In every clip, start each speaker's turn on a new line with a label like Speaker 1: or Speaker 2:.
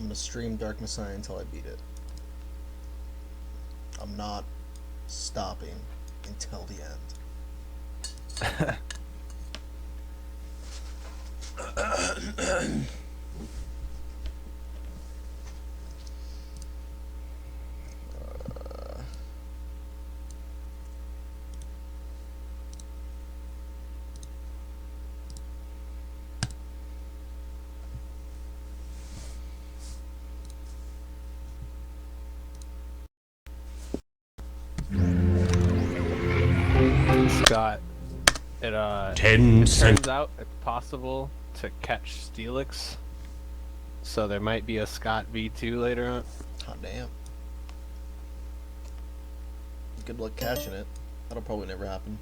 Speaker 1: I'm gonna stream Dark Messiah until I beat it. I'm not stopping until the end.
Speaker 2: Scott, it
Speaker 3: 10
Speaker 2: turns out it's possible to catch Steelix, so there might be a Scott V2 later on.
Speaker 1: Hot damn. Good luck catching it. That'll probably never happen.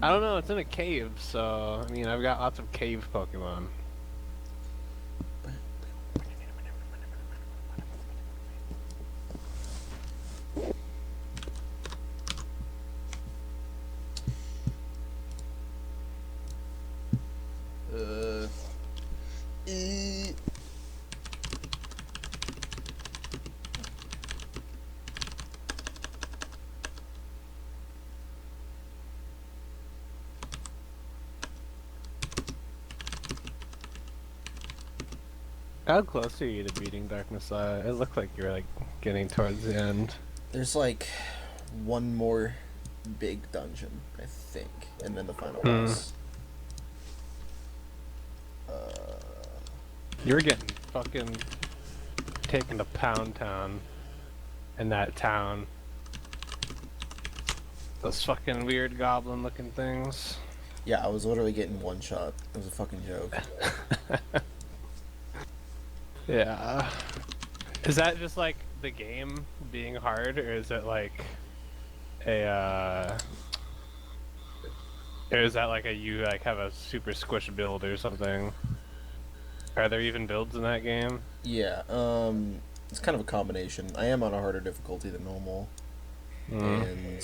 Speaker 2: I don't know, it's in a cave, so, I mean, I've got lots of cave Pokemon. How close are you to beating Dark Messiah? It looked like you were, like, getting towards the end.
Speaker 1: There's like one more big dungeon, I think, and then the final boss.
Speaker 2: You were getting fucking taken to Pound Town in that town. Those fucking weird goblin looking things.
Speaker 1: Yeah, I was literally getting one shot. It was a fucking joke.
Speaker 2: Yeah. Is that just like the game being hard, or is it like a or is that like you like have a super squish build or something? Are there even builds in that game?
Speaker 1: Yeah, it's kind of a combination. I am on a harder difficulty than normal, and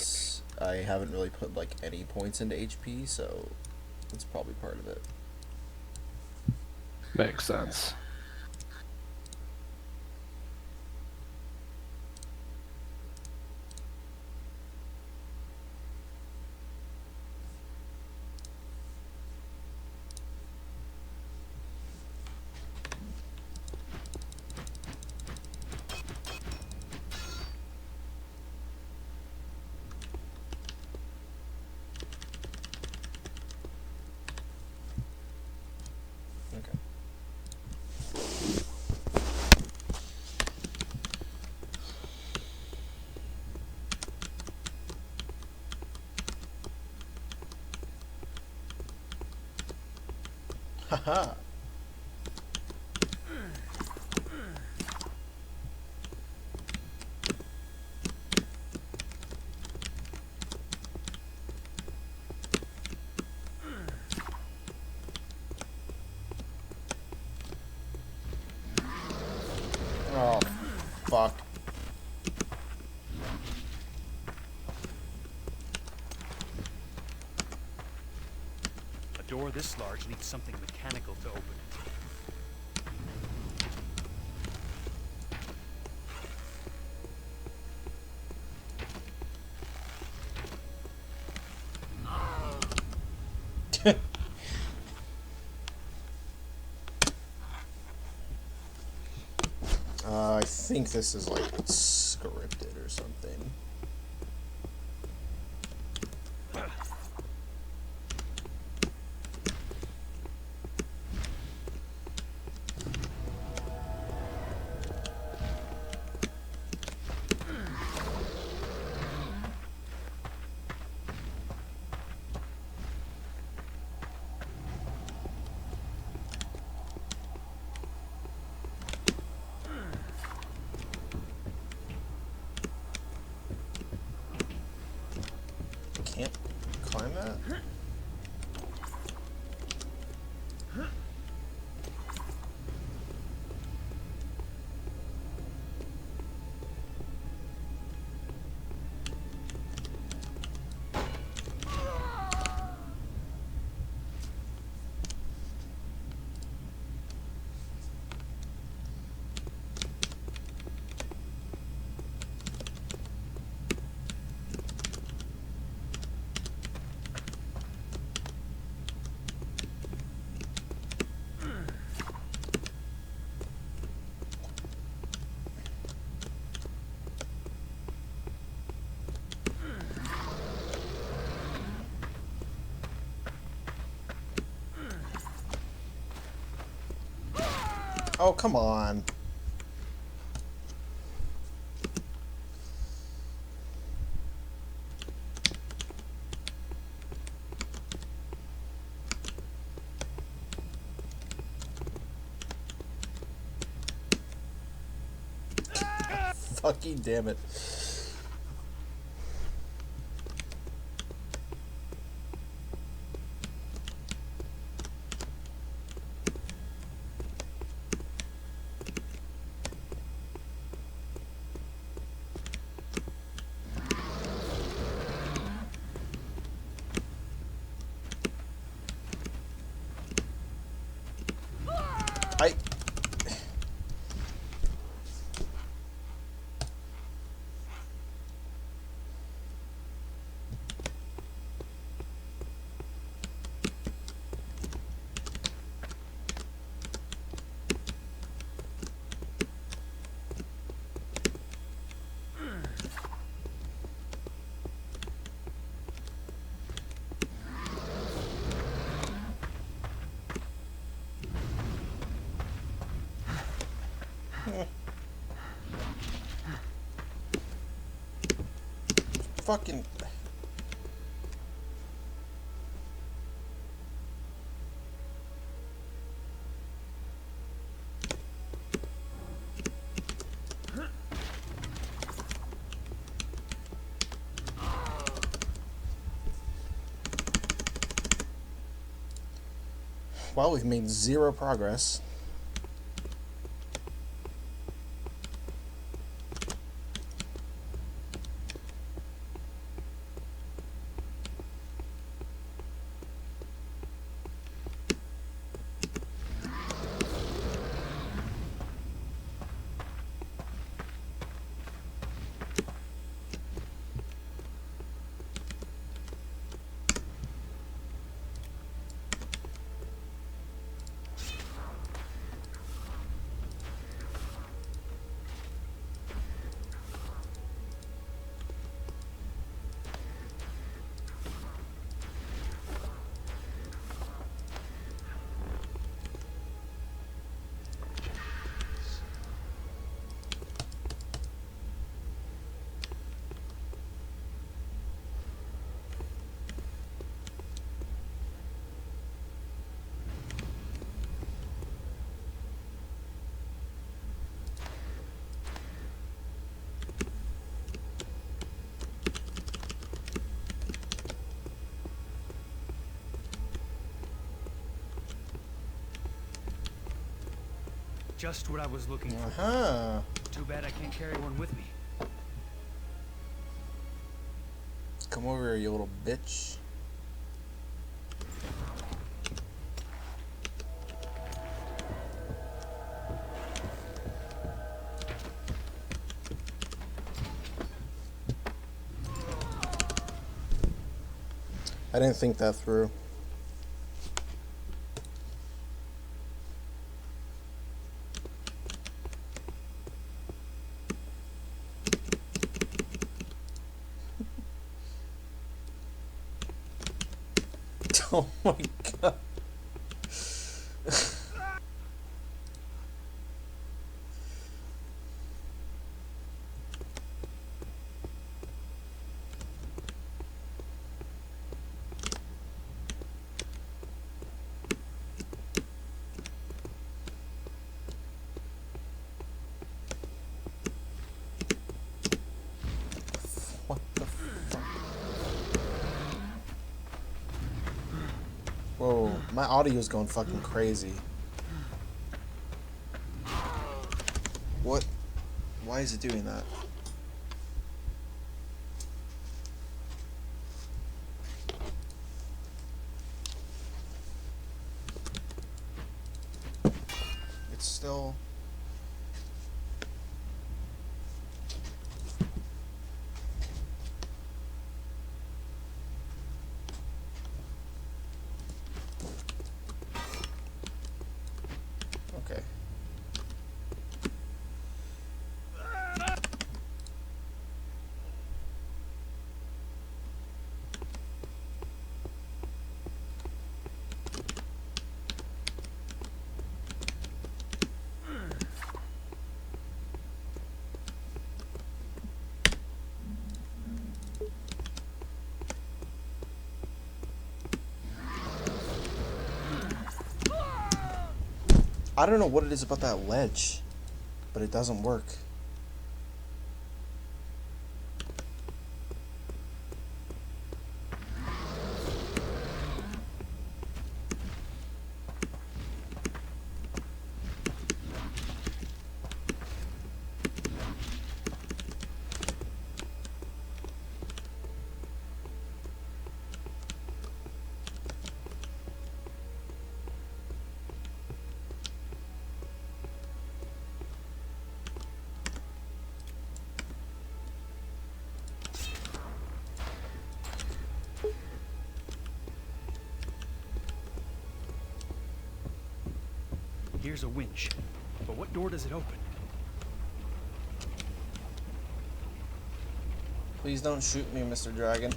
Speaker 1: I haven't really put like any points into HP, so that's probably part of it.
Speaker 2: Makes sense.
Speaker 1: Okay. Haha. Oh, fuck.
Speaker 3: A door this large needs something mechanical to open it.
Speaker 1: I think this is like scripted or something. Oh, come on. Fucking damn it. I... Fucking... Well, we've made zero progress.
Speaker 3: Just what I was looking for.
Speaker 1: Uh-huh.
Speaker 3: Too bad I can't carry one with me.
Speaker 1: Come over here, you little bitch. I didn't think that through. Oh my god. What the fuck? Whoa, my audio's going fucking crazy. What? Why is it doing that? It's still... Okay. I don't know what it is about that ledge, but it doesn't work.
Speaker 3: Here's a winch. But what door does it open?
Speaker 1: Please don't shoot me, Mr. Dragon.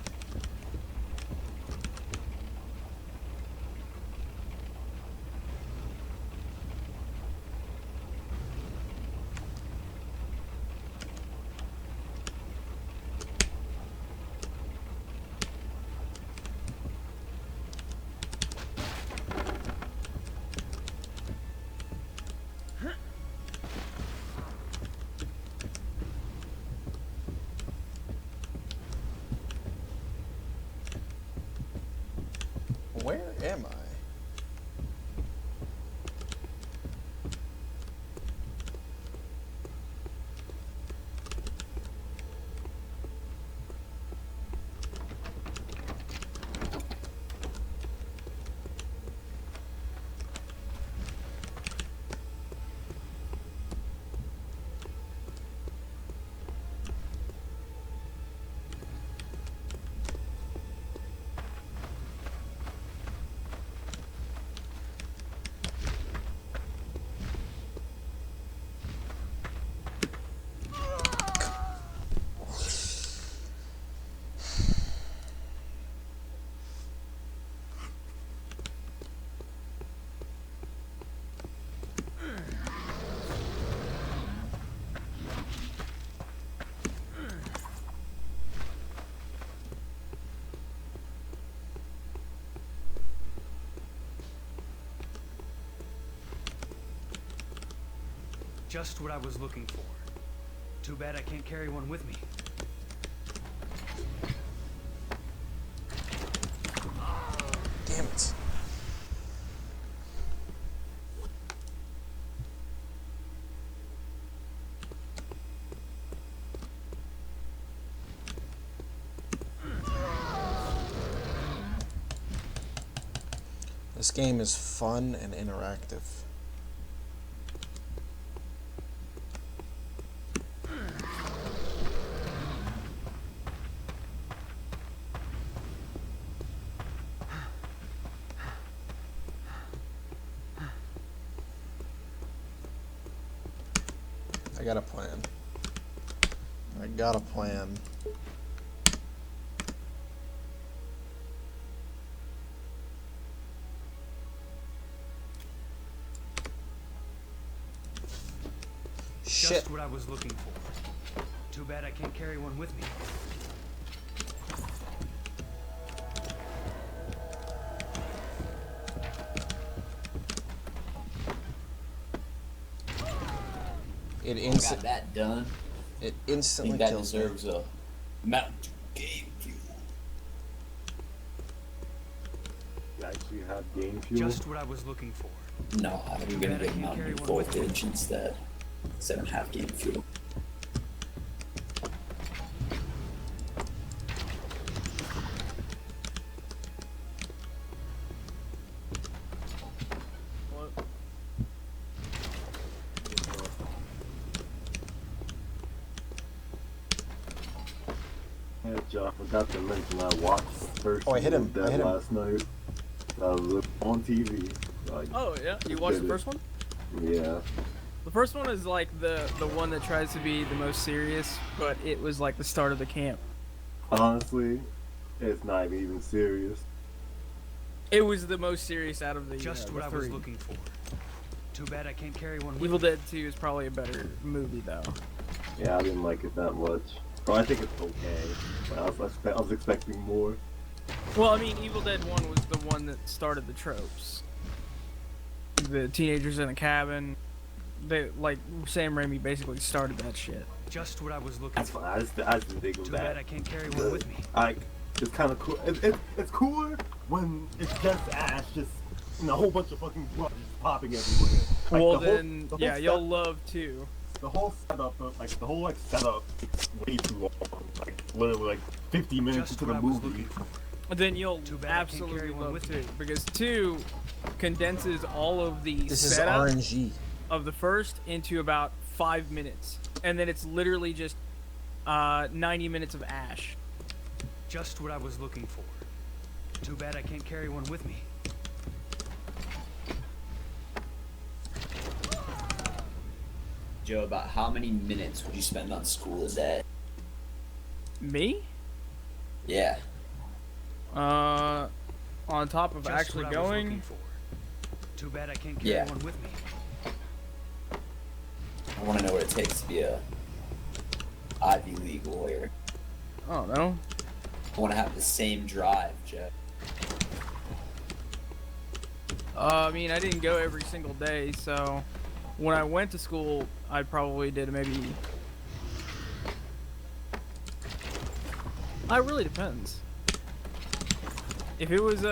Speaker 1: Where am I?
Speaker 3: Just what I was looking for. Too bad I can't carry one with me.
Speaker 1: Damn it. This game is fun and interactive. I got a plan. I got a plan. Shit.
Speaker 3: Just what I was looking for. Too bad I can't carry one with me.
Speaker 1: It
Speaker 4: Got that done.
Speaker 1: It
Speaker 4: I
Speaker 1: instantly
Speaker 4: think that
Speaker 1: kills me.
Speaker 4: deserves a Mountain Game Fuel.
Speaker 5: You actually have game fuel?
Speaker 3: Just what I was looking for.
Speaker 4: No, I'm gonna get Mountain Voltage instead. 7.5 Game Fuel.
Speaker 5: Yeah, Joe, I forgot to mention I watched first
Speaker 1: Oh, I hit him.
Speaker 5: Dead
Speaker 1: I hit him.
Speaker 5: last night. I was on TV. Like,
Speaker 6: Oh yeah, you watched the first one?
Speaker 5: yeah.
Speaker 6: The first one is like the one that tries to be the most serious, but it was like the start of the camp.
Speaker 5: Honestly, it's not even serious.
Speaker 6: It was the most serious out of the
Speaker 3: Just
Speaker 6: the
Speaker 3: what I
Speaker 6: three.
Speaker 3: was looking for. Too bad I can't carry one with
Speaker 6: Evil
Speaker 3: me.
Speaker 6: Dead 2 is probably a better movie though.
Speaker 5: Yeah, I didn't like it that much. But I think it's okay. But I was expecting more.
Speaker 6: Well, I mean, Evil Dead 1 was the one that started the tropes. the teenagers in a cabin. They like Sam Raimi basically started that shit.
Speaker 3: Just what I was looking
Speaker 5: That's
Speaker 3: for.
Speaker 5: fine. I just didn't think of
Speaker 3: Too
Speaker 5: that.
Speaker 3: bad I can't carry one with me.
Speaker 5: Like, it's kind of cool. It's cooler when it's just Ash, just a whole bunch of fucking blood just popping everywhere. Like,
Speaker 6: Well
Speaker 5: the whole-
Speaker 6: then,
Speaker 5: the whole
Speaker 6: yeah, you'll
Speaker 5: set-
Speaker 6: love too.
Speaker 5: The whole setup, setup, takes way too long. Like literally, like 50 minutes
Speaker 3: Just
Speaker 5: into
Speaker 3: what
Speaker 5: the
Speaker 3: I was
Speaker 5: movie.
Speaker 3: looking for.
Speaker 6: Then you'll
Speaker 3: Too bad I can't
Speaker 6: absolutely
Speaker 3: carry one
Speaker 6: love
Speaker 3: with
Speaker 6: 2
Speaker 3: me.
Speaker 6: because 2 condenses all of the
Speaker 1: This is
Speaker 6: setup
Speaker 1: RNG.
Speaker 6: of the first into about 5 minutes, and then it's literally just 90 minutes of Ash.
Speaker 3: Just what I was looking for. Too bad I can't carry one with me.
Speaker 4: Joe, about how many minutes would you spend on school a day?
Speaker 6: Me?
Speaker 4: Yeah.
Speaker 6: On top of
Speaker 3: Just
Speaker 6: actually
Speaker 3: what I was looking
Speaker 6: going,
Speaker 3: for. Too bad I can't carry
Speaker 4: Yeah.
Speaker 3: one with me.
Speaker 4: I want to know what it takes to be a Ivy League lawyer.
Speaker 6: I don't know.
Speaker 4: I want to have the same drive, Joe.
Speaker 6: I mean, I didn't go every single day, so when I went to school, I probably did maybe. It really depends. If it was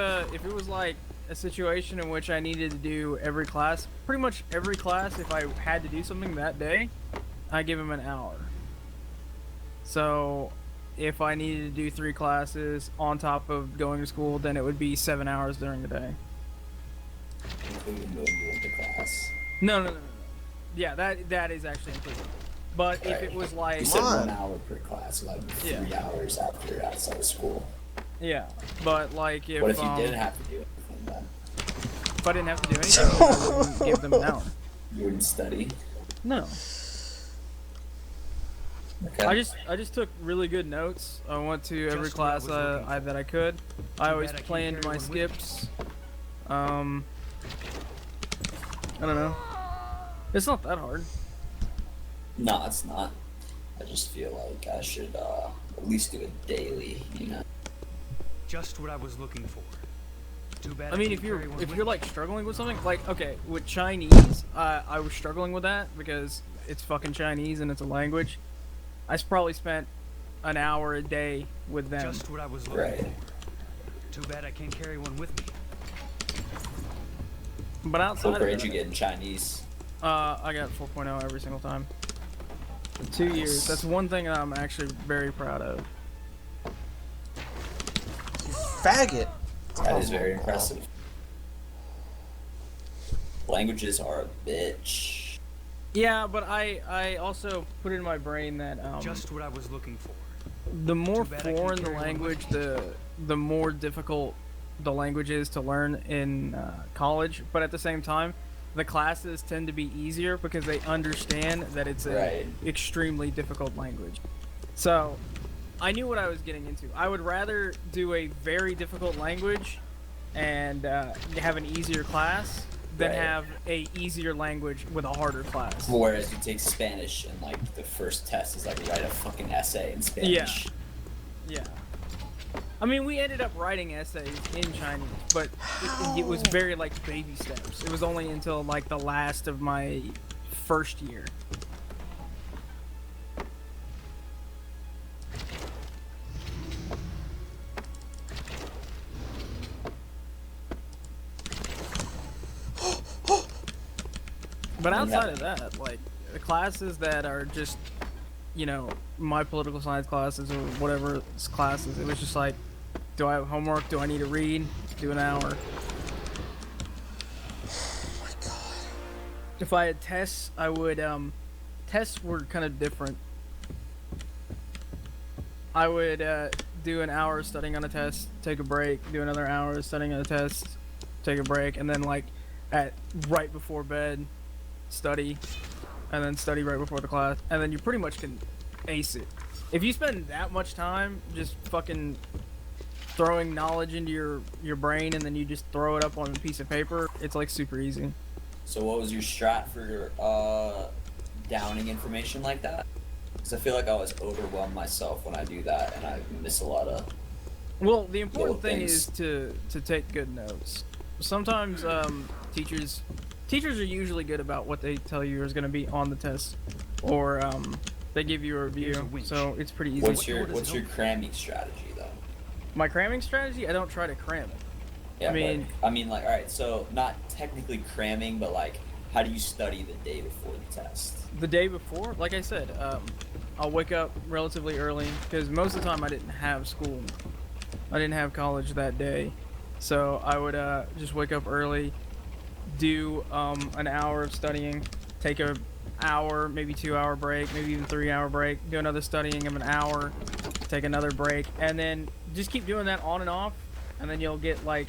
Speaker 6: like a situation in which I needed to do every class, pretty much every class, if I had to do something that day, I give him an hour. So, if I needed to do 3 classes on top of going to school, then it would be 7 hours during the day.
Speaker 4: Including going to class.
Speaker 6: No. Yeah, that is actually included. But if it was like,
Speaker 4: You said
Speaker 1: on.
Speaker 4: 1 hour per class, like 3
Speaker 6: Yeah.
Speaker 4: hours after you're outside of school.
Speaker 6: yeah, but like if
Speaker 4: What if you didn't have to do anything then?
Speaker 6: if I didn't have to do anything, I wouldn't give them an hour.
Speaker 4: You wouldn't study?
Speaker 6: No,
Speaker 4: Okay.
Speaker 6: I just took really good notes. I went to every
Speaker 3: Just what I
Speaker 6: class
Speaker 3: was looking
Speaker 6: that I could. I always
Speaker 3: bad I can't
Speaker 6: planned
Speaker 3: carry
Speaker 6: my
Speaker 3: one with me.
Speaker 6: skips. I don't know. It's not that hard.
Speaker 4: No, it's not. I just feel like I should at least do it daily, you know?
Speaker 3: Just what I was looking for. Too bad
Speaker 6: I mean,
Speaker 3: can't
Speaker 6: if you're
Speaker 3: carry one
Speaker 6: if
Speaker 3: with
Speaker 6: you're
Speaker 3: me.
Speaker 6: like struggling with something, like okay, with Chinese, I was struggling with that because it's fucking Chinese and it's a language. I probably spent an hour a day with them.
Speaker 3: Just what I was looking
Speaker 4: Right.
Speaker 3: for. Too bad I can't carry one with me.
Speaker 6: But outside
Speaker 4: What
Speaker 6: of
Speaker 4: grade
Speaker 6: that,
Speaker 4: you get in Chinese?
Speaker 6: I got 4.0 every single time. For 2 years. That's one thing that I'm actually very proud of.
Speaker 1: Faggot.
Speaker 4: That is very impressive. Languages are a bitch.
Speaker 6: Yeah, but I also put in my brain that
Speaker 3: Just what I was looking for.
Speaker 6: the more
Speaker 3: Too bad I can't
Speaker 6: foreign the
Speaker 3: carry one
Speaker 6: language,
Speaker 3: with
Speaker 6: the more difficult the language is to learn in college. But at the same time, the classes tend to be easier because they understand that it's a
Speaker 4: Right.
Speaker 6: extremely difficult language. So, I knew what I was getting into. I would rather do a very difficult language and have an easier class than
Speaker 4: Right.
Speaker 6: have a easier language with a harder class.
Speaker 4: Whereas you take Spanish and like the first test is like write a fucking essay in Spanish.
Speaker 6: Yeah. I mean, we ended up writing essays in Chinese, but it was very like baby steps. It was only until like the last of my first year. But outside of that, like the classes that are just, you know, my political science classes or whatever classes, it was just like, do I have homework? Do I need to read? Do an hour.
Speaker 1: Oh my god.
Speaker 6: If I had tests, I would, tests were kind of different. I would do an hour studying on a test, take a break, do another hour studying on a test, take a break, and then like at right before bed, study, and then study right before the class, and then you pretty much can ace it. If you spend that much time just fucking throwing knowledge into your brain and then you just throw it up on a piece of paper, it's like super easy.
Speaker 4: So what was your strat for downing information like that? Because I feel like I always overwhelm myself when I do that, and I miss a lot of.
Speaker 6: Well, the important
Speaker 4: Little
Speaker 6: thing
Speaker 4: things.
Speaker 6: is to take good notes. Sometimes teachers teachers are usually good about what they tell you is going to be on the test, or they give you a
Speaker 3: Here's a
Speaker 6: review,
Speaker 3: winch.
Speaker 6: so it's pretty easy.
Speaker 4: What's your cramming strategy though?
Speaker 6: My cramming strategy? I don't try to cram it.
Speaker 4: Yeah,
Speaker 6: I mean-
Speaker 4: like, all right, so not technically cramming, but like, how do you study the day before the test?
Speaker 6: The day before, like I said, I'll wake up relatively early because most of the time I didn't have school. I didn't have college that day, so I would just wake up early, do an hour of studying, take a hour, maybe 2 hour break, maybe even 3 hour break, do another studying of an hour, take another break, and then just keep doing that on and off, and then you'll get like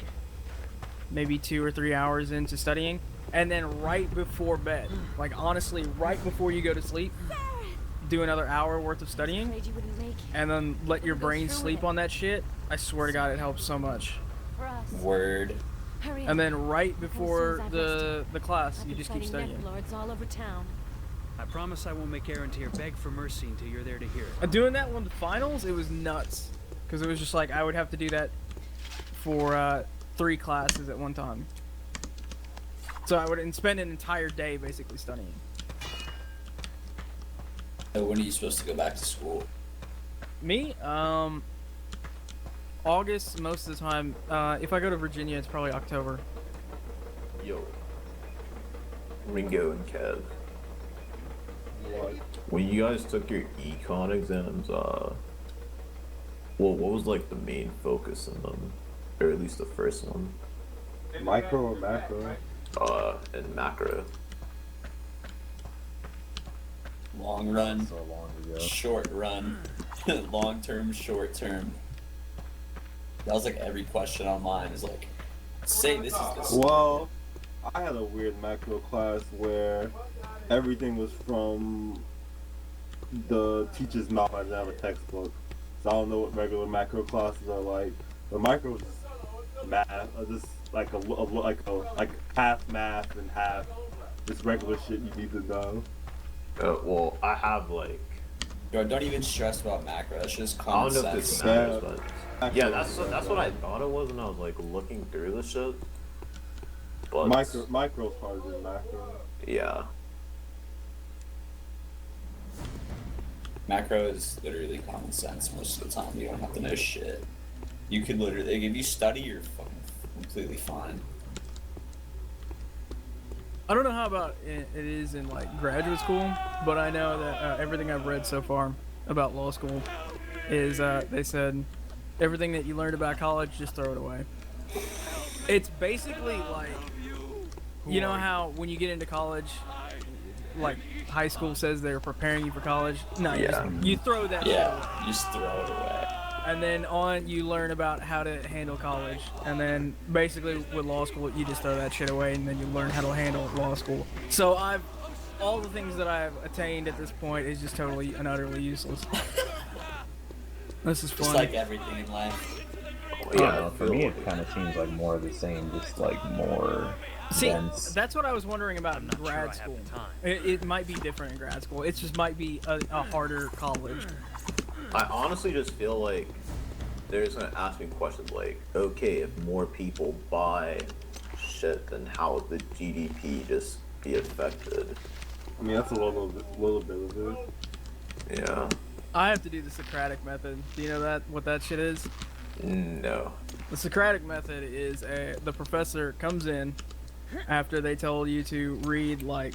Speaker 6: maybe 2 or 3 hours into studying, and then right before bed, like honestly, right before you go to sleep, do another hour worth of studying,
Speaker 7: Afraid you wouldn't make it.
Speaker 6: and then let your
Speaker 7: Go
Speaker 6: brain
Speaker 7: through
Speaker 6: sleep
Speaker 7: it.
Speaker 6: on that shit. I swear to God, it helps so much.
Speaker 7: For us.
Speaker 4: Word.
Speaker 7: Hurry
Speaker 6: And
Speaker 7: up.
Speaker 6: then right
Speaker 7: As
Speaker 6: before
Speaker 7: soon as I've
Speaker 6: the class,
Speaker 7: I've
Speaker 6: you
Speaker 7: been
Speaker 6: just keep
Speaker 7: fighting
Speaker 6: studying.
Speaker 7: Necrolords all over town.
Speaker 3: I promise I won't make Aaron here beg for mercy until you're there to hear it.
Speaker 6: Doing that one, the finals, it was nuts, because it was just like I would have to do that for 3 classes at one time. So I would spend an entire day basically studying.
Speaker 4: So when are you supposed to go back to school?
Speaker 6: Me, August most of the time. If I go to Virginia, it's probably October.
Speaker 8: Yo, Ringo and Kev. When you guys took your econ exams, well, what was like the main focus in them, or at least the first one?
Speaker 5: Micro or macro?
Speaker 8: In macro.
Speaker 4: Long run,
Speaker 9: So long ago.
Speaker 4: short run, long term, short term. That was like every question on mine is like, say this is this.
Speaker 5: Well, I had a weird macro class where everything was from the teacher's mouth. I didn't have a textbook, so I don't know what regular macro classes are like. But micro is math, or just like like half math and half just regular shit you need to know.
Speaker 8: Well, I have like,
Speaker 4: Bro, don't even stress about macro. That's just
Speaker 8: I
Speaker 4: common
Speaker 8: don't know if
Speaker 4: sense.
Speaker 8: this matters,
Speaker 5: Yeah.
Speaker 8: but yeah, that's what I thought it was when I was like looking through the shit. But
Speaker 5: Micro's harder than macro.
Speaker 8: yeah,
Speaker 4: Macro is literally common sense most of the time. You don't have to know shit. You could literally, like, if you study, you're fucking completely fine.
Speaker 6: I don't know how about it is in like graduate school, but I know that everything I've read so far about law school is they said everything that you learned about college, just throw it away. It's basically like, you know how when you get into college, like high school says they're preparing you for college. No,
Speaker 8: Yeah.
Speaker 6: you throw that shit away.
Speaker 4: Yeah, you just throw it away.
Speaker 6: And then on, you learn about how to handle college. And then basically with law school, you just throw that shit away, and then you learn how to handle law school. So all the things that I've attained at this point is just totally and utterly useless. This is
Speaker 4: Just
Speaker 6: fun.
Speaker 4: like everything in life.
Speaker 9: I don't know, for me it kind of seems like more of the same, just like more
Speaker 6: See,
Speaker 9: dense.
Speaker 6: that's what I was wondering about
Speaker 3: I'm not sure I
Speaker 6: grad
Speaker 3: have
Speaker 6: school.
Speaker 3: the time.
Speaker 6: It might be different in grad school. It just might be a harder college.
Speaker 8: I honestly just feel like they're just gonna ask me questions like, okay, if more people buy shit, then how would the GDP just be affected?
Speaker 5: I mean, that's a little bit of it.
Speaker 8: Yeah.
Speaker 6: I have to do the Socratic method. Do you know what that shit is?
Speaker 8: No.
Speaker 6: The Socratic method is the professor comes in after they told you to read like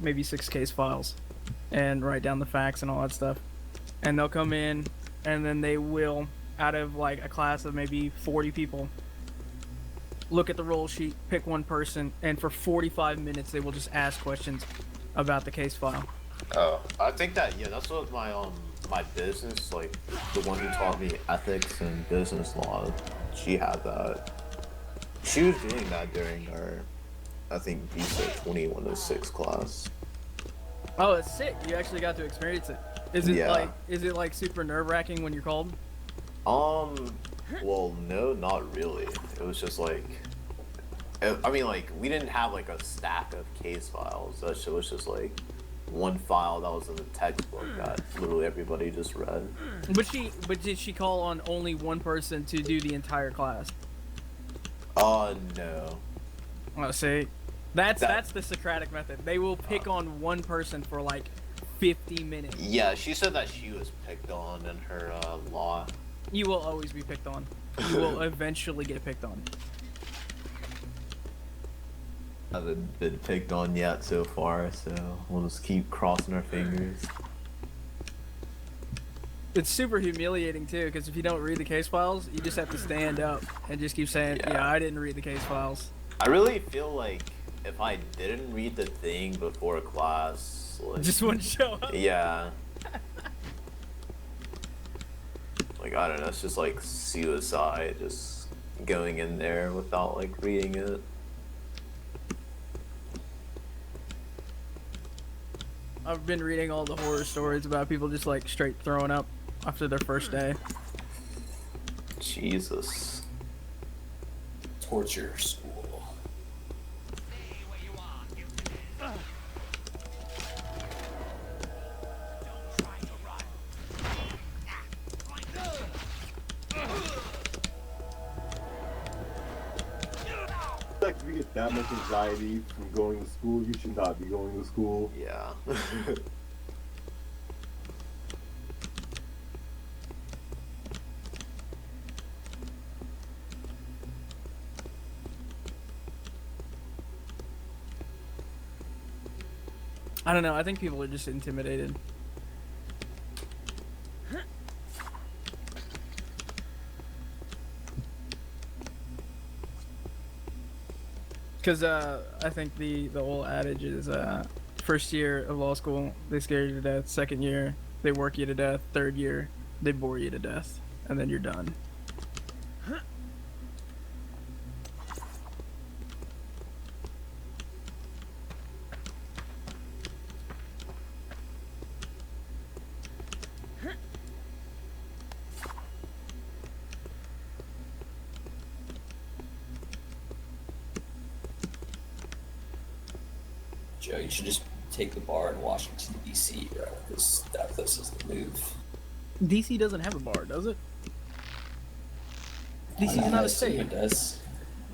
Speaker 6: maybe 6 case files and write down the facts and all that stuff. And they'll come in and then they will, out of like a class of maybe 40 people, look at the roll sheet, pick one person, and for 45 minutes they will just ask questions about the case file.
Speaker 8: Oh, I think that's what my business, like the one who taught me ethics and business law, she had that. She was doing that during our, I think, Visa 2106 class.
Speaker 6: Oh, it's sick. You actually got to experience it. Is it
Speaker 8: Yeah.
Speaker 6: like super nerve-wracking when you're called?
Speaker 8: Well, no, not really. It was just like, I mean, like, we didn't have like a stack of case files. That shit was just like one file that was in the textbook that literally everybody just read.
Speaker 6: But did she call on only one person to do the entire class?
Speaker 8: No.
Speaker 6: Oh, see, That's the Socratic method. They will pick on one person for like 50 minutes.
Speaker 8: Yeah, she said that she was picked on in her law.
Speaker 6: You will always be picked on. You will eventually get picked on.
Speaker 8: Haven't been picked on yet so far, so we'll just keep crossing our fingers.
Speaker 6: It's super humiliating too, because if you don't read the case files, you just have to stand up and just keep saying, "Yeah, I didn't read the case files."
Speaker 8: I really feel like if I didn't read the thing before class, like,
Speaker 6: Just wouldn't show up.
Speaker 8: yeah. Like, I don't know, it's just like suicide, just going in there without like reading it.
Speaker 6: I've been reading all the horror stories about people just like straight throwing up after their first day.
Speaker 8: Jesus.
Speaker 4: Torture school.
Speaker 5: Like, if you get that much anxiety from going to school, you should not be going to school.
Speaker 8: Yeah.
Speaker 6: I don't know. I think people are just intimidated. Because I think the old adage is first year of law school, they scare you to death. Second year, they work you to death. Third year, they bore you to death. And then you're done.
Speaker 4: Joe, you should just take the bar in Washington, D.C., bro, because that place is the move.
Speaker 6: DC doesn't have a bar, does it? DC's not a state.
Speaker 4: It does.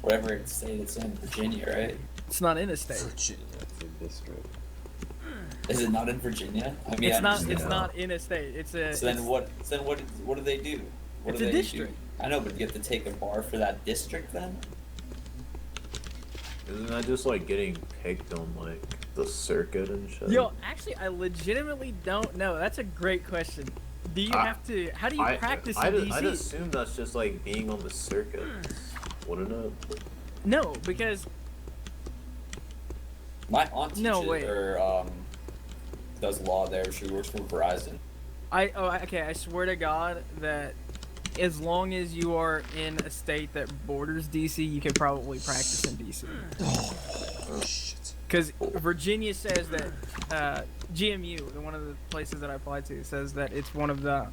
Speaker 4: Whatever state it's in, Virginia, right?
Speaker 6: It's not in a state.
Speaker 1: Virginia.
Speaker 9: It's a district.
Speaker 4: Is it not in Virginia? I mean,
Speaker 6: It's
Speaker 4: I'm
Speaker 6: not.
Speaker 4: just-
Speaker 6: It's not in a state. It's a.
Speaker 4: So then what? So then what do they do? What
Speaker 6: It's
Speaker 4: do
Speaker 6: a
Speaker 4: they
Speaker 6: district.
Speaker 4: Do? I know, but you have to take a bar for that district then.
Speaker 8: Isn't that just like getting picked on like the circuit and shit?
Speaker 6: Yo, actually, I legitimately don't know. That's a great question. Do you have to? How do you practice in DC?
Speaker 8: I'd assume that's just like being on the circuit, wouldn't it?
Speaker 6: No, because
Speaker 4: My aunt teaches
Speaker 6: No, wait.
Speaker 4: or does law there. She works for Verizon.
Speaker 6: I swear to God that as long as you are in a state that borders DC, you can probably practice in DC.
Speaker 1: Oh shit.
Speaker 6: Because Virginia says that GMU, one of the places that I applied to, says that it's one of the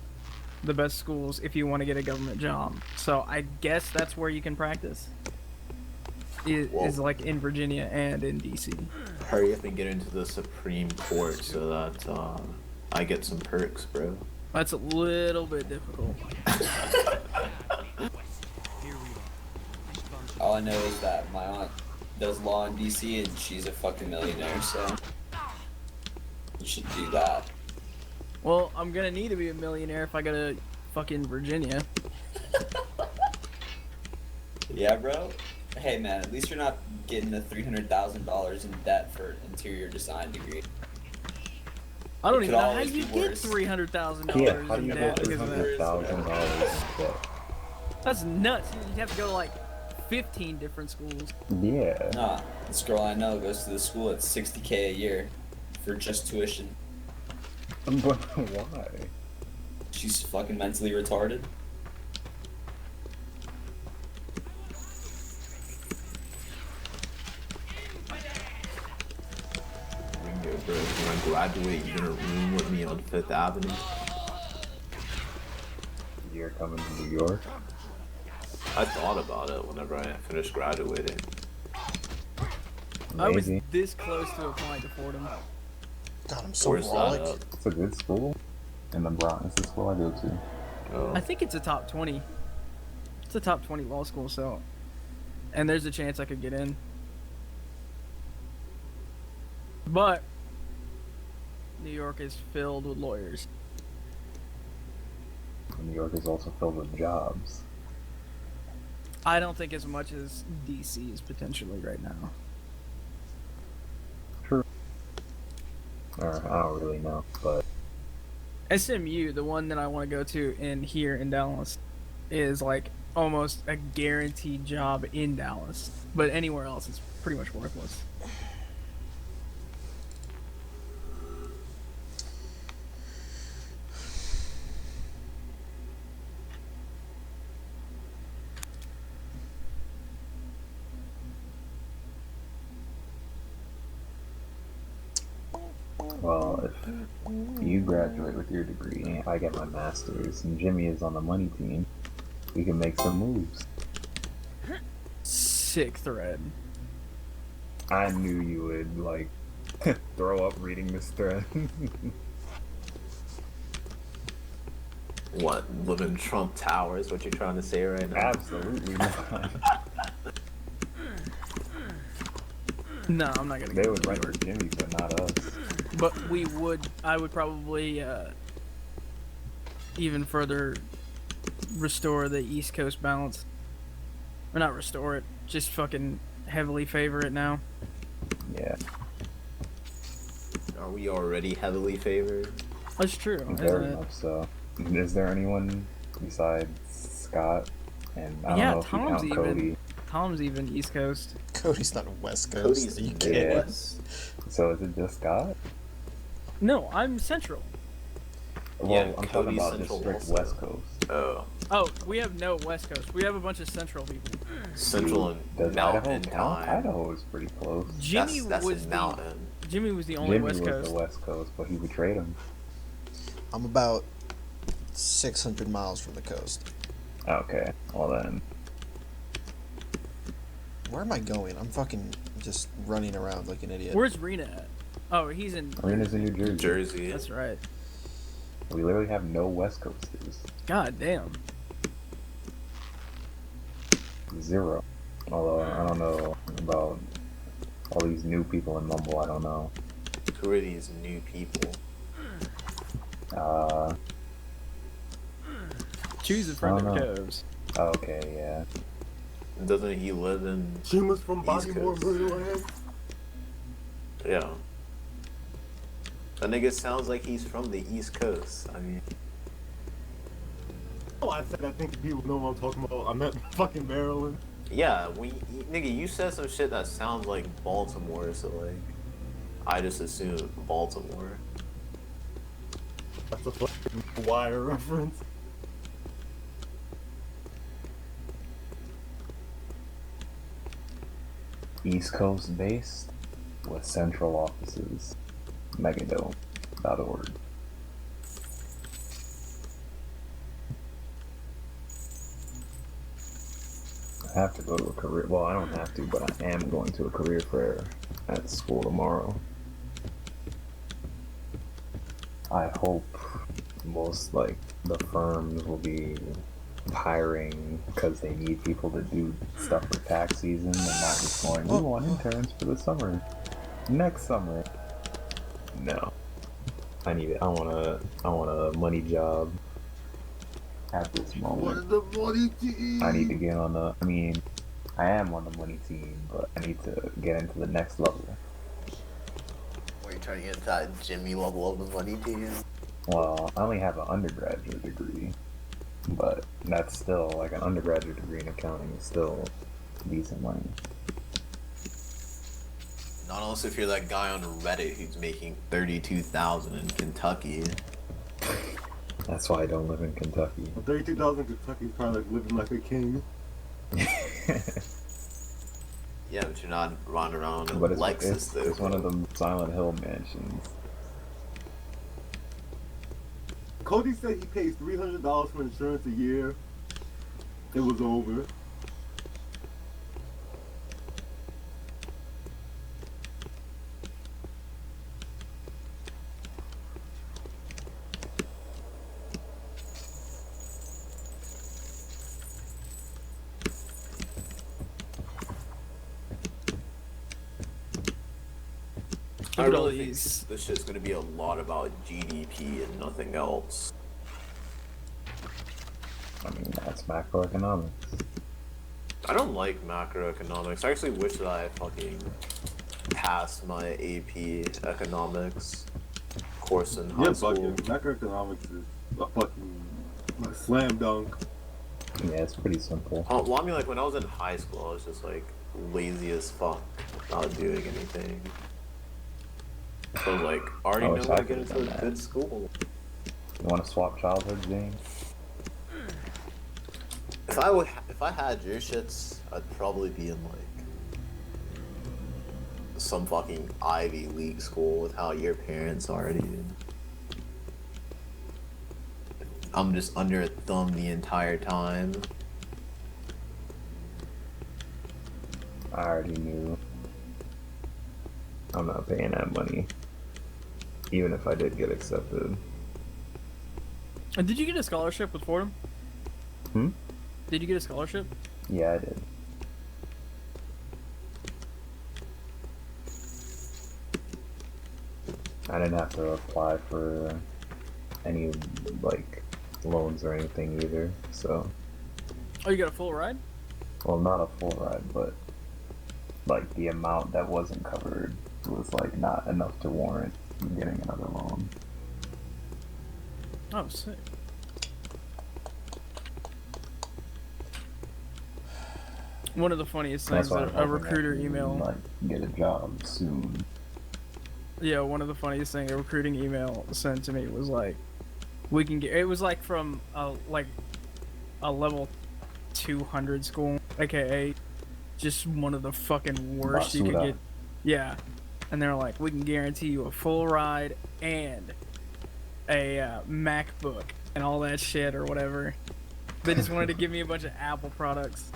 Speaker 6: best schools if you want to get a government job. So I guess that's where you can practice. Is like in Virginia and in DC.
Speaker 8: Hurry up and get into the Supreme Court so that I get some perks, bro.
Speaker 6: That's a little bit difficult.
Speaker 4: All I know is that my aunt does law in DC and she's a fucking millionaire. So you should do that.
Speaker 6: Well, I'm gonna need to be a millionaire if I go to fucking Virginia.
Speaker 4: Yeah, bro. Hey, man. At least you're not getting the $300,000 in debt for an interior design degree.
Speaker 6: I don't
Speaker 4: It
Speaker 6: even
Speaker 4: could
Speaker 6: know how
Speaker 4: always
Speaker 6: you
Speaker 4: be
Speaker 6: get
Speaker 4: worse.
Speaker 6: $300,000
Speaker 9: Yeah, how do
Speaker 6: in
Speaker 9: you
Speaker 6: debt
Speaker 9: get
Speaker 6: because of that.
Speaker 9: $300,000 in debt?
Speaker 6: That's nuts. You'd have to go to like 15 different schools.
Speaker 9: Yeah.
Speaker 4: Nah, this girl I know goes to the school at $60K a year for just tuition.
Speaker 9: But why?
Speaker 4: She's fucking mentally retarded.
Speaker 8: Ringo, bro, when I graduate, you're gonna room with me on Fifth Avenue.
Speaker 9: You're coming to New York?
Speaker 8: I thought about it whenever I finished graduating.
Speaker 6: I was
Speaker 9: Maybe.
Speaker 6: this close to applying to Fordham.
Speaker 1: God, I'm so
Speaker 8: Where's that
Speaker 1: raw.
Speaker 8: at?
Speaker 9: It's a good school. In the Bronx, it's the school I go to.
Speaker 8: Oh.
Speaker 6: I think it's a top 20. It's a top 20 law school, so. And there's a chance I could get in. But New York is filled with lawyers.
Speaker 9: New York is also filled with jobs.
Speaker 6: I don't think as much as DC is potentially right now.
Speaker 9: True. Or I don't really know, but
Speaker 6: SMU, the one that I want to go to in here in Dallas, is like almost a guaranteed job in Dallas. But anywhere else, it's pretty much worthless.
Speaker 9: well, if you graduate with your degree, I get my master's, and Jimmy is on the money team, we can make some moves.
Speaker 6: Sick thread.
Speaker 9: I knew you would like throw up reading this thread.
Speaker 8: What? Live in Trump Towers? What you're trying to say right now?
Speaker 9: Absolutely not.
Speaker 6: No, I'm not gonna.
Speaker 9: They
Speaker 6: go
Speaker 9: would
Speaker 6: to
Speaker 9: rent
Speaker 6: New York.
Speaker 9: for Jimmy, but not us.
Speaker 6: But I would probably even further restore the East Coast balance. Or not restore it, just fucking heavily favor it now.
Speaker 9: Yeah,
Speaker 8: Are we already heavily favored?
Speaker 6: That's true, isn't
Speaker 9: very
Speaker 6: it?
Speaker 9: much so. Is there anyone besides Scott? And I don't
Speaker 6: Yeah,
Speaker 9: know if you
Speaker 6: Tom's
Speaker 9: count
Speaker 6: even.
Speaker 9: Cody.
Speaker 6: Tom's even East Coast.
Speaker 1: Cody's not West Coast.
Speaker 8: Cody's
Speaker 1: Are you
Speaker 8: in
Speaker 1: kidding?
Speaker 8: Midwest.
Speaker 9: So is it just Scott?
Speaker 6: No, I'm Central.
Speaker 9: Well,
Speaker 8: Yeah,
Speaker 9: I'm talking
Speaker 8: Cody's
Speaker 9: about
Speaker 8: Central
Speaker 9: District
Speaker 8: also.
Speaker 9: West Coast.
Speaker 8: Oh,
Speaker 6: Oh, we have no West Coast. We have a bunch of Central people.
Speaker 8: Central
Speaker 9: Does
Speaker 8: and
Speaker 9: Idaho
Speaker 8: Mountain
Speaker 9: count?
Speaker 8: Time.
Speaker 9: Idaho is pretty close.
Speaker 6: Jimmy
Speaker 8: That's
Speaker 6: was
Speaker 8: in
Speaker 6: the
Speaker 8: Mountain.
Speaker 6: Jimmy was the only
Speaker 9: Jimmy
Speaker 6: West
Speaker 9: was
Speaker 6: Coast.
Speaker 9: the West Coast, but he betrayed him.
Speaker 1: I'm about 600 miles from the coast.
Speaker 9: Okay, well then.
Speaker 1: Where am I going? I'm fucking just running around like an idiot.
Speaker 6: Where's Rena at? Oh, he's in.
Speaker 9: Arena's in New Jersey.
Speaker 8: Jersey.
Speaker 6: That's right.
Speaker 9: We literally have no West Coasters.
Speaker 6: God damn.
Speaker 9: Zero. Although, I don't know about all these new people in Mumble, I don't know.
Speaker 8: Who are these new people?
Speaker 6: Choose a friend
Speaker 9: I
Speaker 6: of
Speaker 9: don't know.
Speaker 6: Coves.
Speaker 9: Okay, yeah.
Speaker 8: Doesn't he live in?
Speaker 5: She was from
Speaker 8: East
Speaker 5: Baltimore,
Speaker 8: Coast.
Speaker 5: Maryland.
Speaker 8: Yeah. That nigga sounds like he's from the East Coast. I mean,
Speaker 5: Oh, I said I think people know what I'm talking about. I meant fucking Maryland.
Speaker 8: yeah, nigga, you said some shit that sounds like Baltimore, so like, I just assumed Baltimore.
Speaker 5: That's a fucking Wire reference.
Speaker 9: East Coast based with central offices. Megadome.org. I have to go to a career. Well, I don't have to, but I am going to a career fair at school tomorrow. I hope most like the firms will be hiring because they need people to do stuff for tax season and not just going, we want interns for the summer. Next summer. No. I need it. I want a money job at this moment.
Speaker 5: the money team?
Speaker 9: I need to get on the, I mean, I am on the money team, but I need to get into the next level.
Speaker 8: Are you trying to get that Jimmy level of the money team?
Speaker 9: Well, I only have an undergraduate degree, but that's still, like, an undergraduate degree in accounting is still decent money.
Speaker 8: Not unless if you're that guy on Reddit who's making $32,000 in Kentucky.
Speaker 9: That's why I don't live in Kentucky.
Speaker 5: 32,000 Kentucky's probably like living like a king.
Speaker 8: Yeah, but you're not running around in
Speaker 9: But it's,
Speaker 8: Lexus though.
Speaker 9: it's one of them Silent Hill mansions.
Speaker 5: Cody said he pays $300 for insurance a year. It was over.
Speaker 8: I
Speaker 6: Look at all
Speaker 8: really think
Speaker 6: these.
Speaker 8: this shit's gonna be a lot about GDP and nothing else.
Speaker 9: I mean, that's macroeconomics.
Speaker 8: I don't like macroeconomics. I actually wish that I fucking passed my AP economics course in high
Speaker 5: Yeah,
Speaker 8: school.
Speaker 5: bucket. Macroeconomics is a fucking slam dunk.
Speaker 9: Yeah, it's pretty simple.
Speaker 8: Well, I mean, like when I was in high school, I was just like lazy as fuck, not doing anything. So like, already
Speaker 9: I
Speaker 8: know
Speaker 9: wish
Speaker 8: how
Speaker 9: I
Speaker 8: to get
Speaker 9: could've
Speaker 8: into a
Speaker 9: done that.
Speaker 8: good school.
Speaker 9: You want to swap childhood, James?
Speaker 8: If I had your shits, I'd probably be in like some fucking Ivy League school with how your parents are, dude. I'm just under a thumb the entire time.
Speaker 9: I already knew. I'm not paying that money. Even if I did get accepted.
Speaker 6: And did you get a scholarship with Fordham?
Speaker 9: Hmm?
Speaker 6: Did you get a scholarship?
Speaker 9: Yeah, I did. I didn't have to apply for any, like, loans or anything either, so...
Speaker 6: Oh, you got a full ride?
Speaker 9: Well, not a full ride, but, like, the amount that wasn't covered was, like, not enough to warrant getting another loan.
Speaker 6: Oh, sick. One of the funniest things
Speaker 9: That's why
Speaker 6: that
Speaker 9: I'm
Speaker 6: a
Speaker 9: hoping I
Speaker 6: recruiter
Speaker 9: can,
Speaker 6: email.
Speaker 9: like, get a job soon.
Speaker 6: Yeah, one of the funniest things a recruiting email sent to me was like, we can get. It was like from a level 200 school, aka just one of the fucking worst you could
Speaker 9: Basura.
Speaker 6: get. Yeah, and they're like, we can guarantee you a full ride and a MacBook and all that shit or whatever. They just wanted to give me a bunch of Apple products.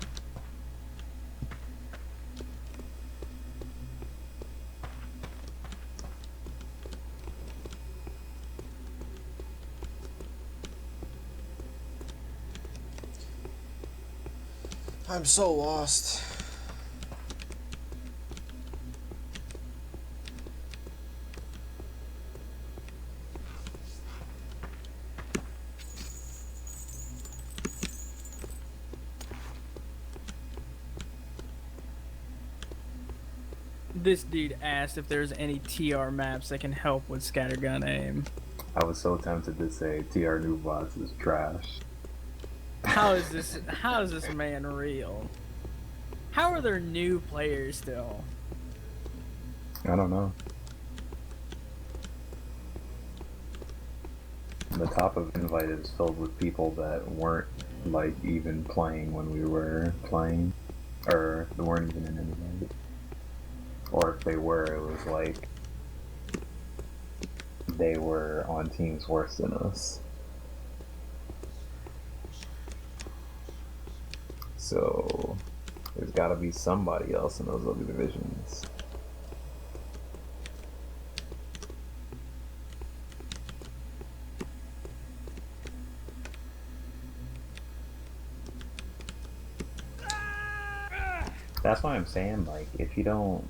Speaker 1: I'm so lost.
Speaker 6: This dude asked if there's any TR maps that can help with scattergun aim.
Speaker 9: I was so tempted to say TR New Bots is trash.
Speaker 6: How is this man real? How are there new players still?
Speaker 9: I don't know. The top of invite is filled with people that weren't, like, even playing when we were playing. Or they weren't even in invite. Or if they were, it was like they were on teams worse than us. So there's gotta be somebody else in those other divisions. That's why I'm saying, like, if you don't,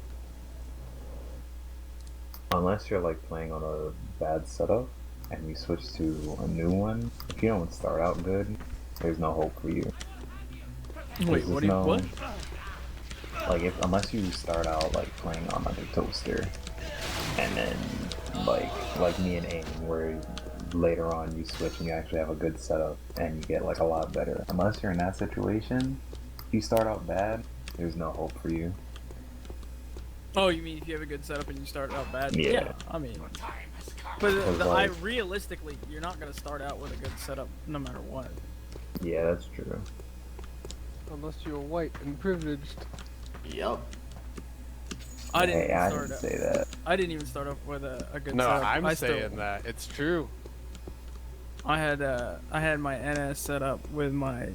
Speaker 9: unless you're like playing on a bad setup and you switch to a new one, if you don't start out good, there's no hope for you.
Speaker 6: Wait, what do you what?
Speaker 9: Like, unless you start out like playing on like a toaster, and then like me and Aim, where later on you switch and you actually have a good setup and you get like a lot better. Unless you're in that situation, if you start out bad, there's no hope for you.
Speaker 6: Oh, you mean if you have a good setup and you start out bad?
Speaker 9: Yeah.
Speaker 6: I mean, but
Speaker 9: Like-
Speaker 6: realistically, you're not gonna start out with a good setup no matter what.
Speaker 9: Yeah, that's true.
Speaker 2: Unless you're white and privileged.
Speaker 8: Yep.
Speaker 6: I didn't.
Speaker 9: Hey, I
Speaker 6: start
Speaker 9: didn't
Speaker 6: out,
Speaker 9: say that.
Speaker 6: I didn't even start off with a good
Speaker 2: No,
Speaker 6: setup.
Speaker 2: I'm
Speaker 6: I
Speaker 2: saying
Speaker 6: still,
Speaker 2: that. It's true.
Speaker 6: I had my NS set up with my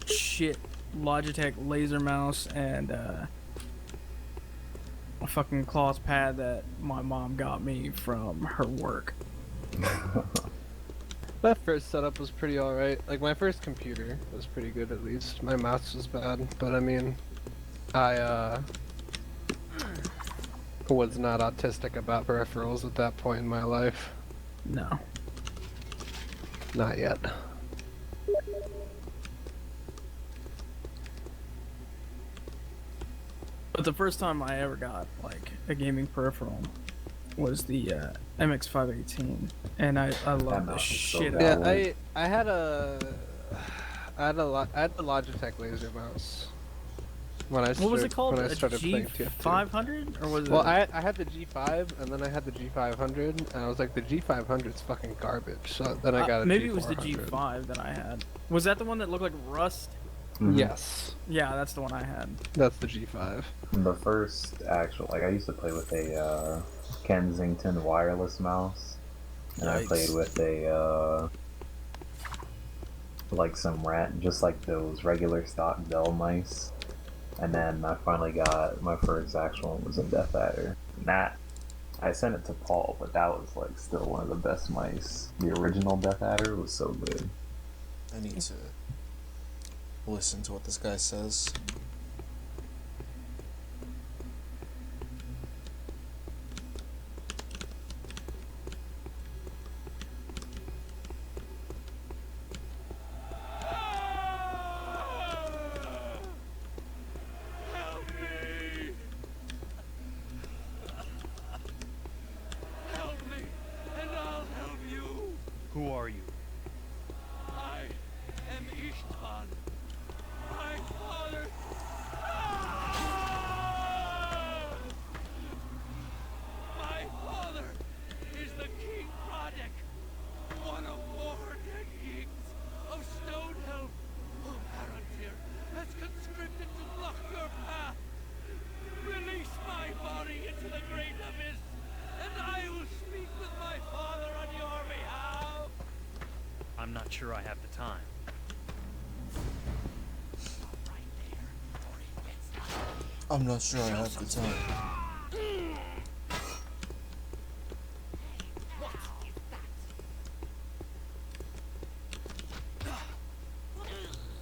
Speaker 6: shit Logitech laser mouse and a fucking cloth pad that my mom got me from her work.
Speaker 2: That first setup was pretty alright. Like, my first computer was pretty good at least. My mouse was bad, but I mean, I was not autistic about peripherals at that point in my life.
Speaker 6: No.
Speaker 2: Not yet.
Speaker 6: But the first time I ever got like a gaming peripheral was the MX518, and I loved the
Speaker 9: mouse is so
Speaker 6: shit
Speaker 9: bad.
Speaker 6: out of
Speaker 2: Yeah,
Speaker 6: it.
Speaker 2: I had the Logitech laser mouse when I
Speaker 6: What was it called?
Speaker 2: when I
Speaker 6: A
Speaker 2: started playing TF2.
Speaker 6: G500 or was it?
Speaker 2: Well, I had the G5 and then I had the G500 and I was like, the G500's fucking garbage. So then I got a
Speaker 6: maybe
Speaker 2: G400.
Speaker 6: it was the G5 that I had. Was that the one that looked like rust?
Speaker 9: Mhm.
Speaker 2: Yes,
Speaker 6: Yeah, that's the one I had.
Speaker 2: that's the G5.
Speaker 9: The first actual, like I used to play with a Kensington wireless mouse, and I played
Speaker 6: Yikes.
Speaker 9: with a like some just like those regular stock Dell mice, and then I finally got my first actual one was a Death Adder. And that I sent it to Paul, but that was like still one of the best mice. The original Death Adder was so good.
Speaker 1: I need to listen to what this guy says.
Speaker 3: Help me! Help me, and I'll help you. Who are you? I am Istvan. My father. My father is the King Radek, one of 4 dead kings of Stonehelm. Oh, Palantir has conscripted to block your path. Release my body into the great abyss, and I will speak with my father on your behalf. I'm not sure I have the time.
Speaker 1: I'm not sure I have the time.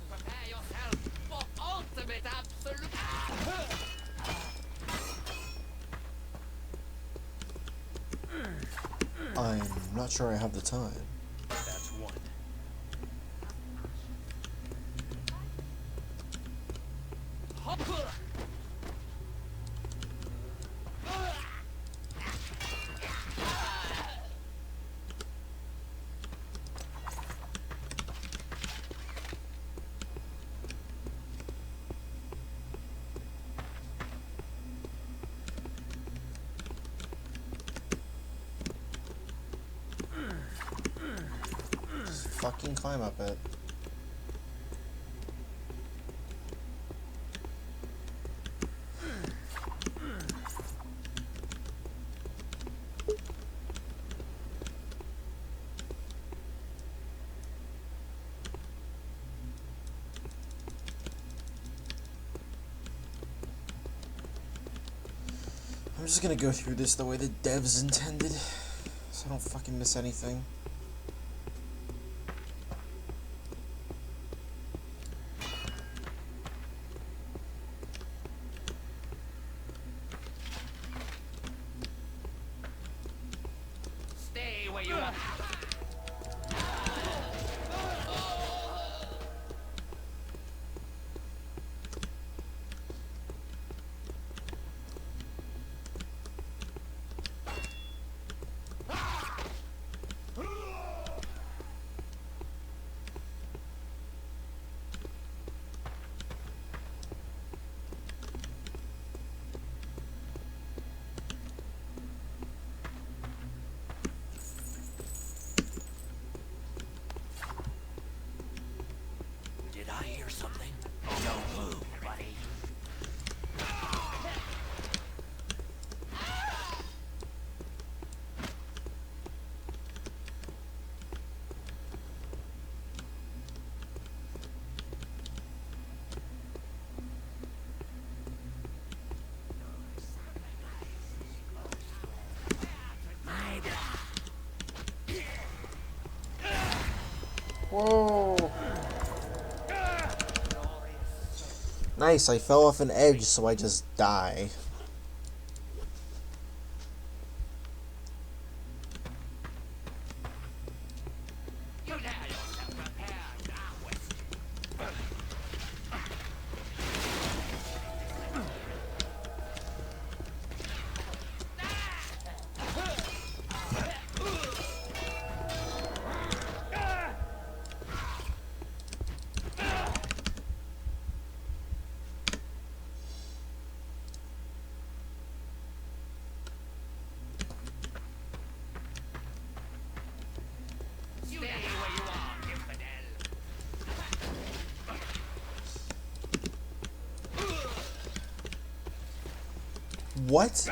Speaker 7: Prepare yourself for ultimate absolute.
Speaker 1: I'm not sure I have the time.
Speaker 3: That's one.
Speaker 1: Just fucking climb up it. I'm just gonna go through this the way the devs intended, so I don't fucking miss anything.
Speaker 7: Stay where you are. Did I hear something? No clue, buddy.
Speaker 2: Whoa!
Speaker 1: Nice, I fell off an edge, so I just die. What?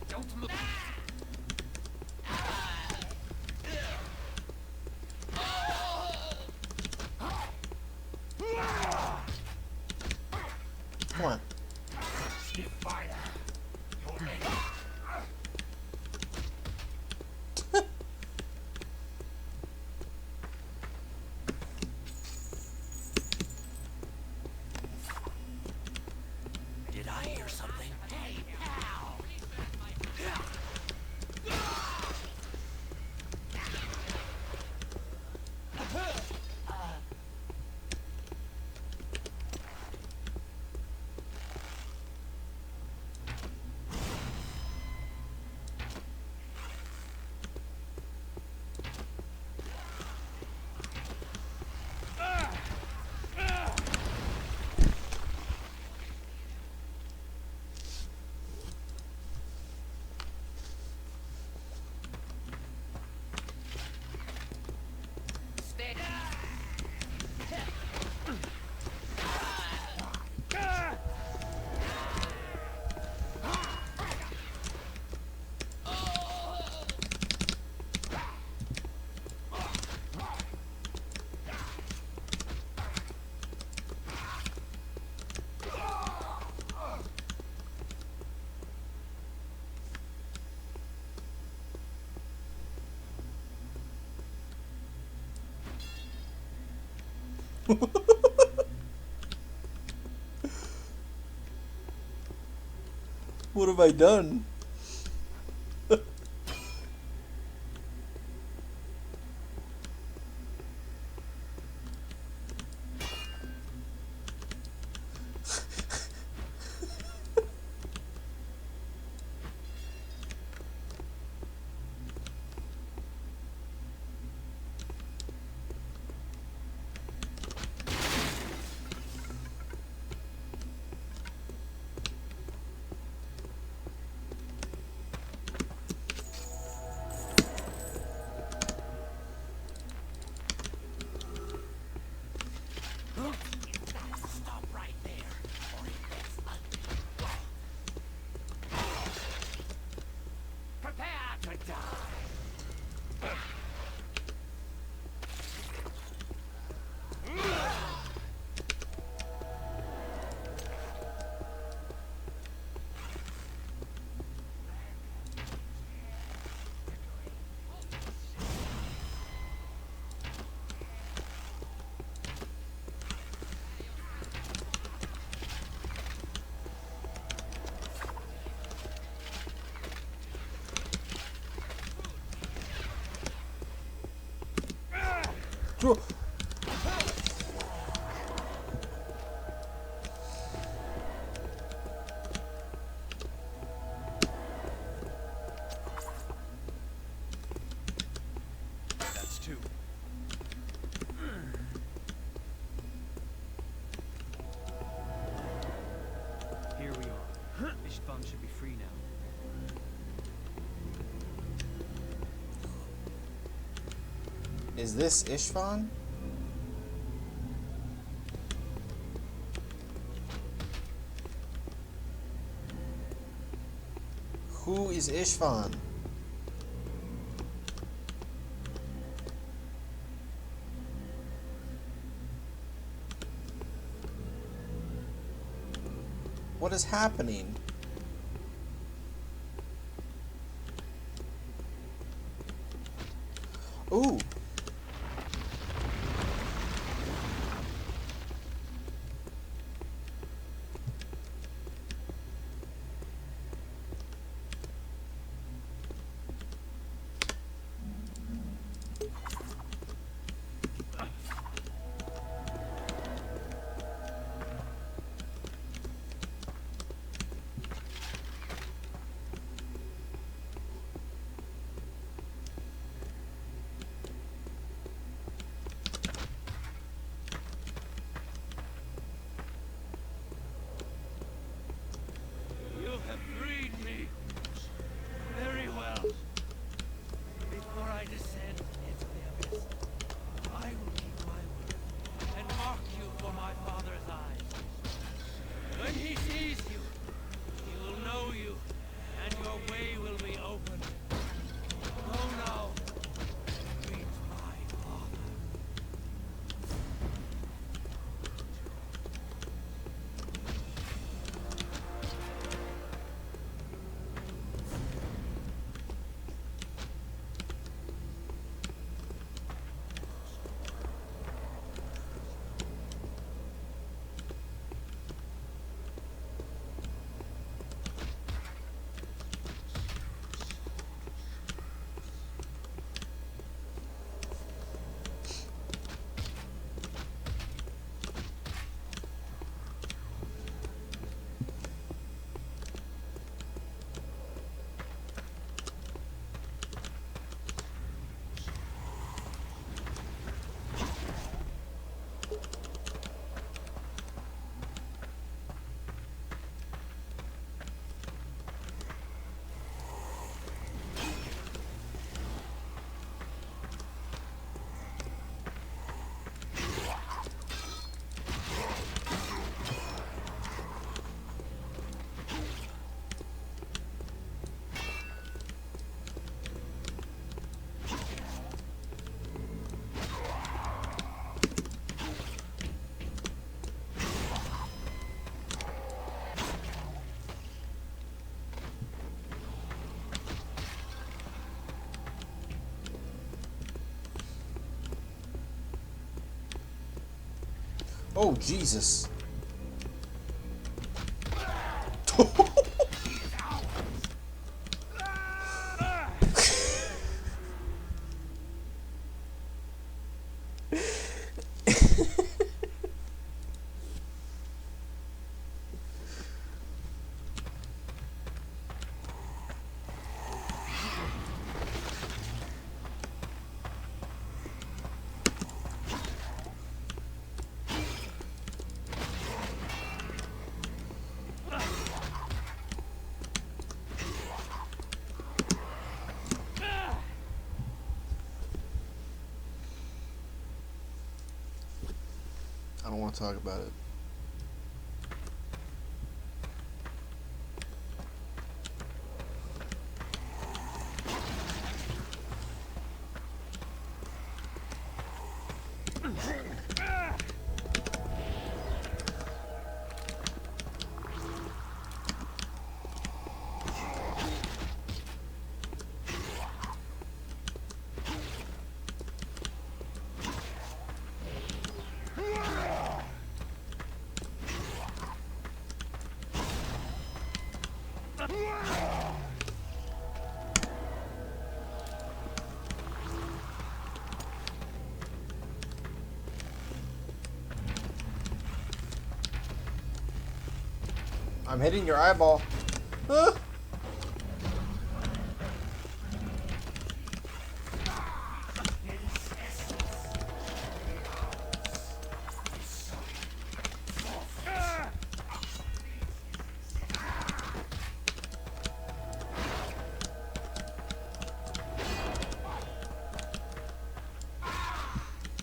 Speaker 3: Don't move.
Speaker 1: Come on.
Speaker 7: Did I hear something? Hey, pal!
Speaker 1: What have I done?
Speaker 7: Stop right there, or it gets ugly. Prepare to die!
Speaker 3: That's two. Here we are. Ishban should be free now.
Speaker 1: Is this Ishvan? Who is Ishvan? What is happening? Ooh. Oh, Jesus. I don't want to talk about it. I'm hitting your eyeball. Ah!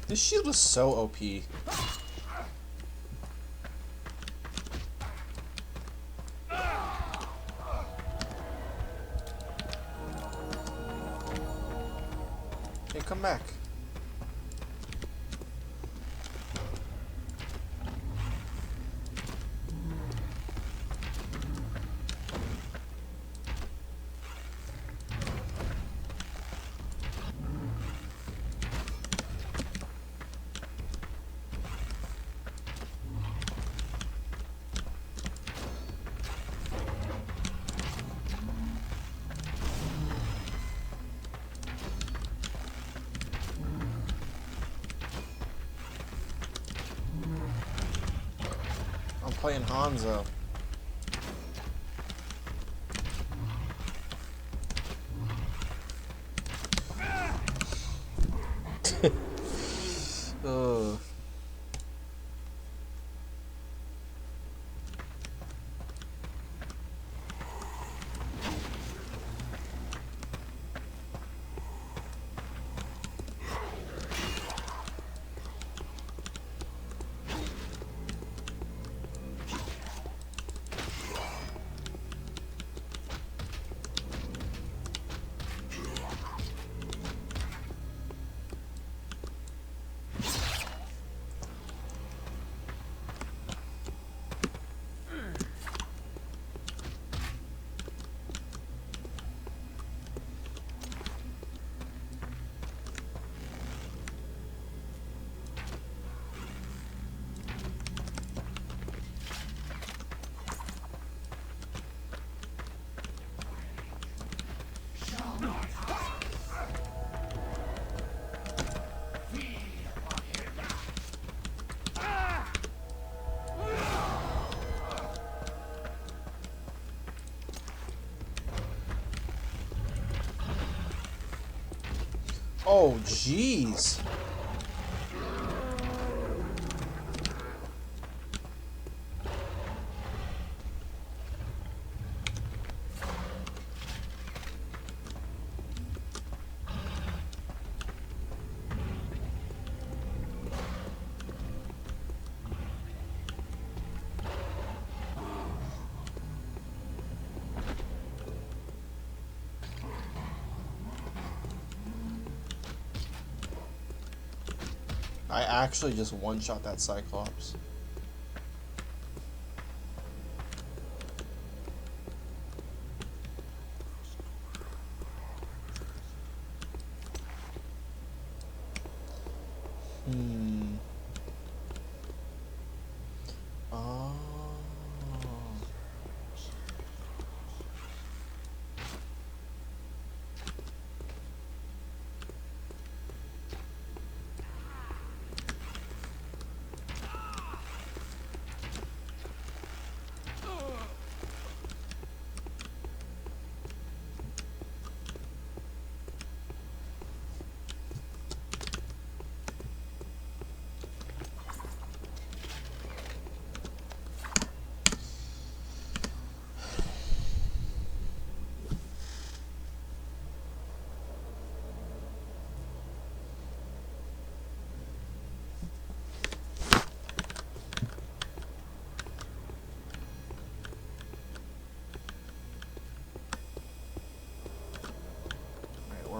Speaker 1: This shield is so OP. Hey, come back. I'm playing Hanzo. Ugh. Oh, jeez. I actually just one-shot that Cyclops.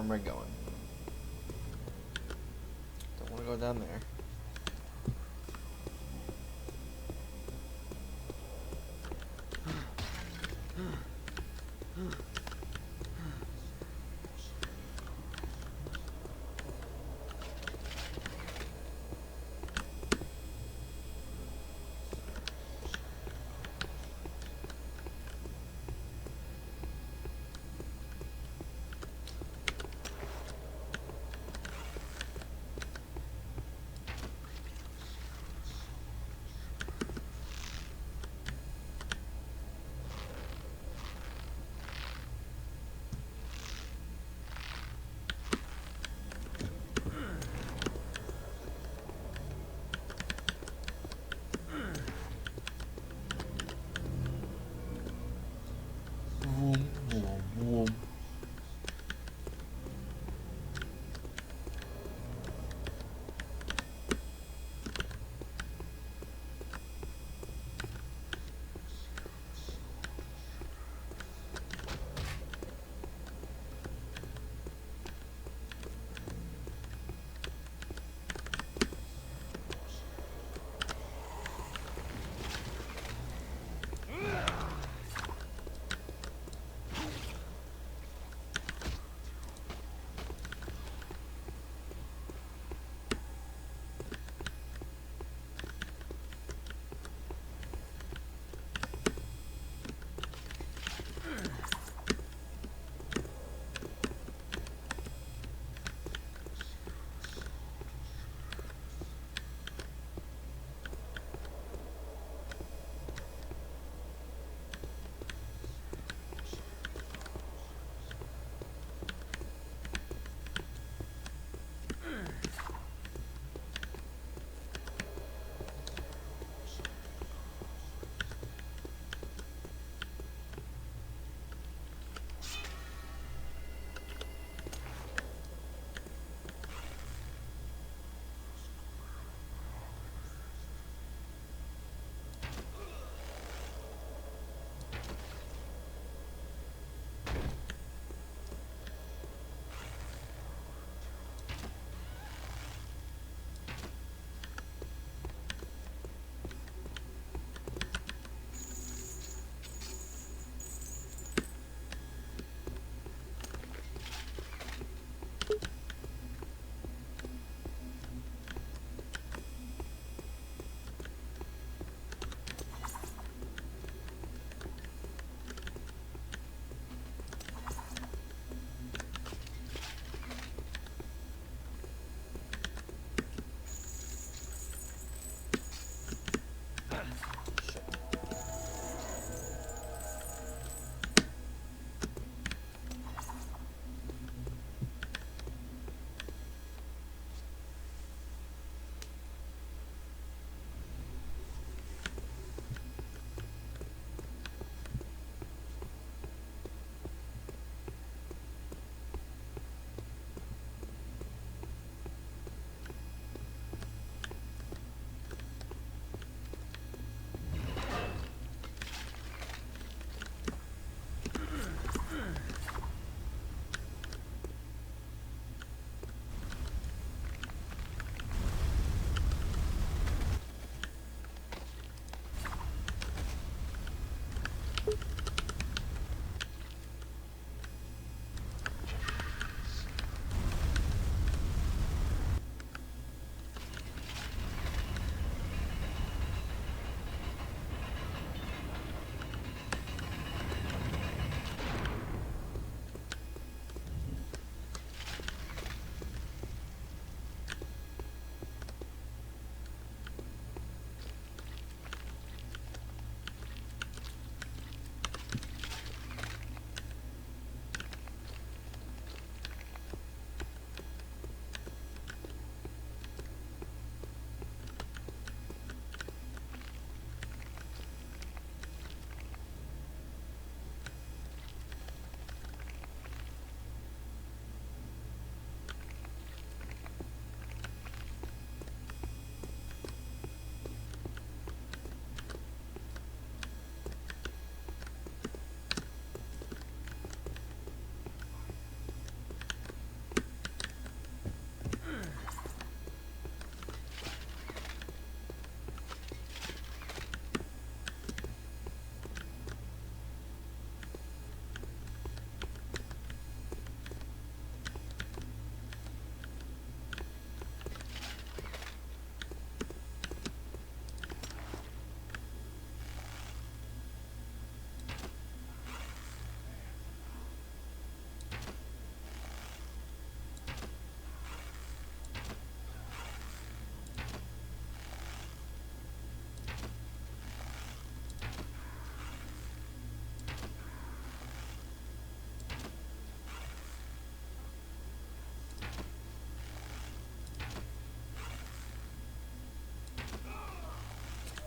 Speaker 1: Where am I going? Don't want to go down there.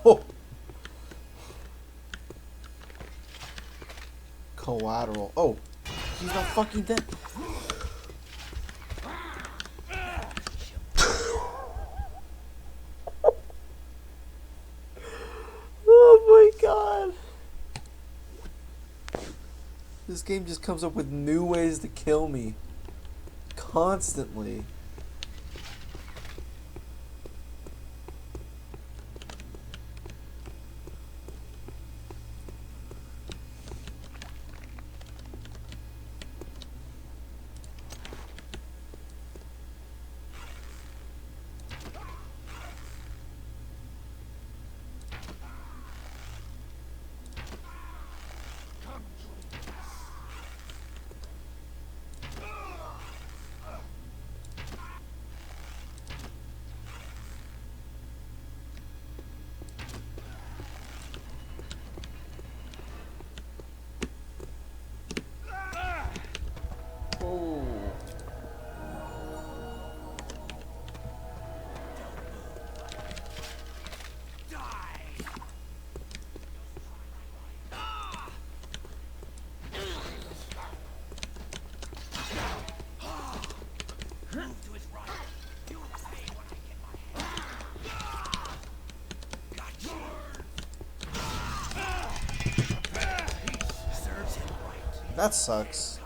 Speaker 1: Oh. Collateral. Oh, he's not fucking dead. Oh my god. This game just comes up with new ways to kill me. Constantly. That sucks.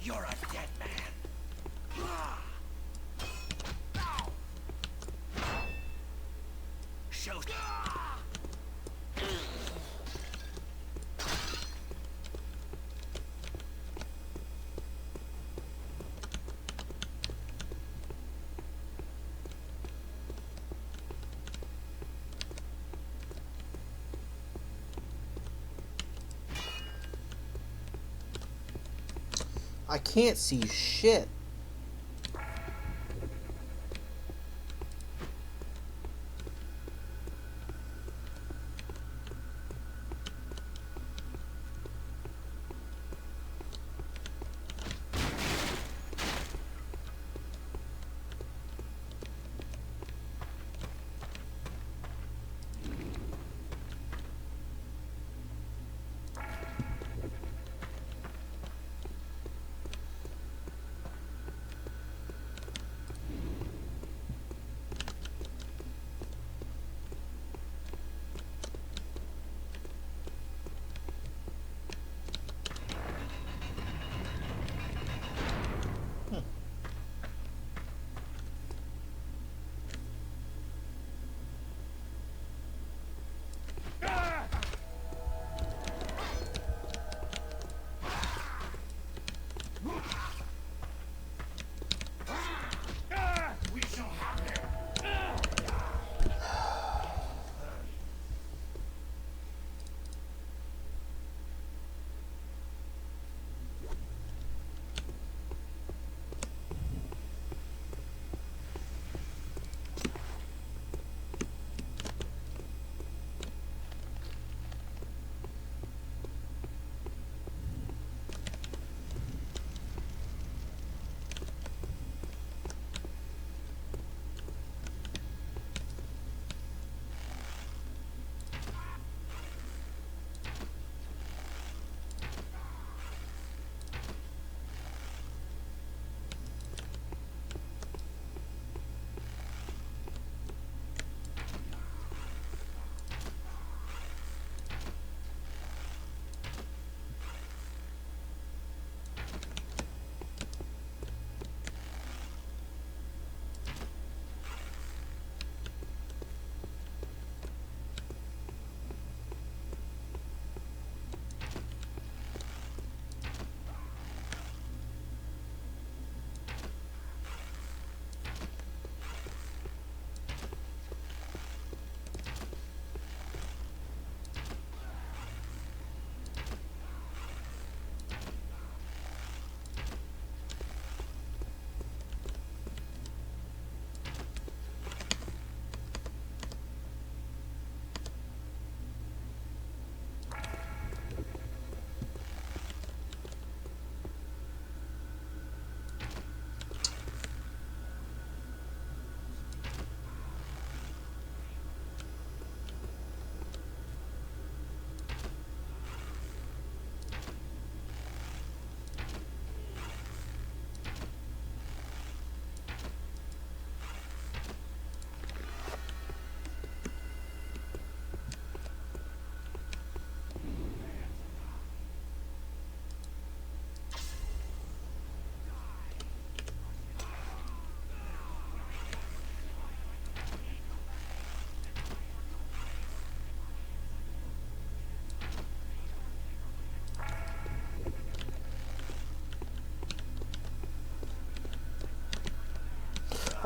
Speaker 7: You're a dead man. Show.
Speaker 1: I can't see shit.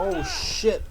Speaker 1: Oh shit!